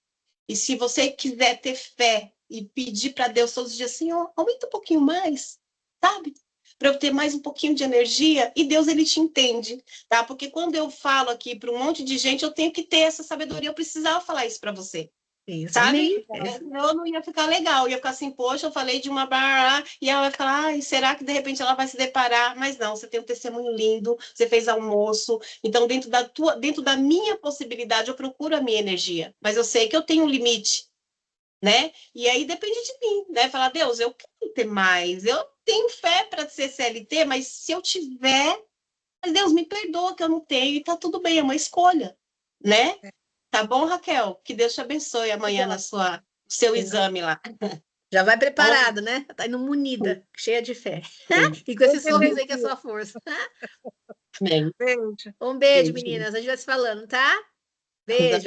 E se você quiser ter fé e pedir para Deus todos os dias assim, ó, aumenta um pouquinho mais, sabe? Para eu ter mais um pouquinho de energia, e Deus, ele te entende, tá? Porque quando eu falo aqui para um monte de gente, eu tenho que ter essa sabedoria, eu precisava falar isso para você. Isso, Sabe? amém. Senão não ia ficar legal, ia ficar assim, poxa, eu falei de uma barra, e ela vai falar, ai, será que de repente ela vai se deparar? Mas não, você tem um testemunho lindo, você fez almoço, então dentro da minha possibilidade, eu procuro a minha energia, mas eu sei que eu tenho um limite, né? E aí depende de mim, né? Falar, Deus, eu quero ter mais, eu tenho fé para ser CLT, mas se eu tiver, mas Deus me perdoa que eu não tenho, e tá tudo bem, é uma escolha, né? Tá bom, Raquel? Que Deus te abençoe amanhã no seu exame lá. Já vai preparado, né? Tá indo munida, cheia de fé. E com esse sorriso aí que é a sua força. Amém. Beijo. Um beijo, Beijo. meninas. A gente vai se falando, tá? Deus Beijo.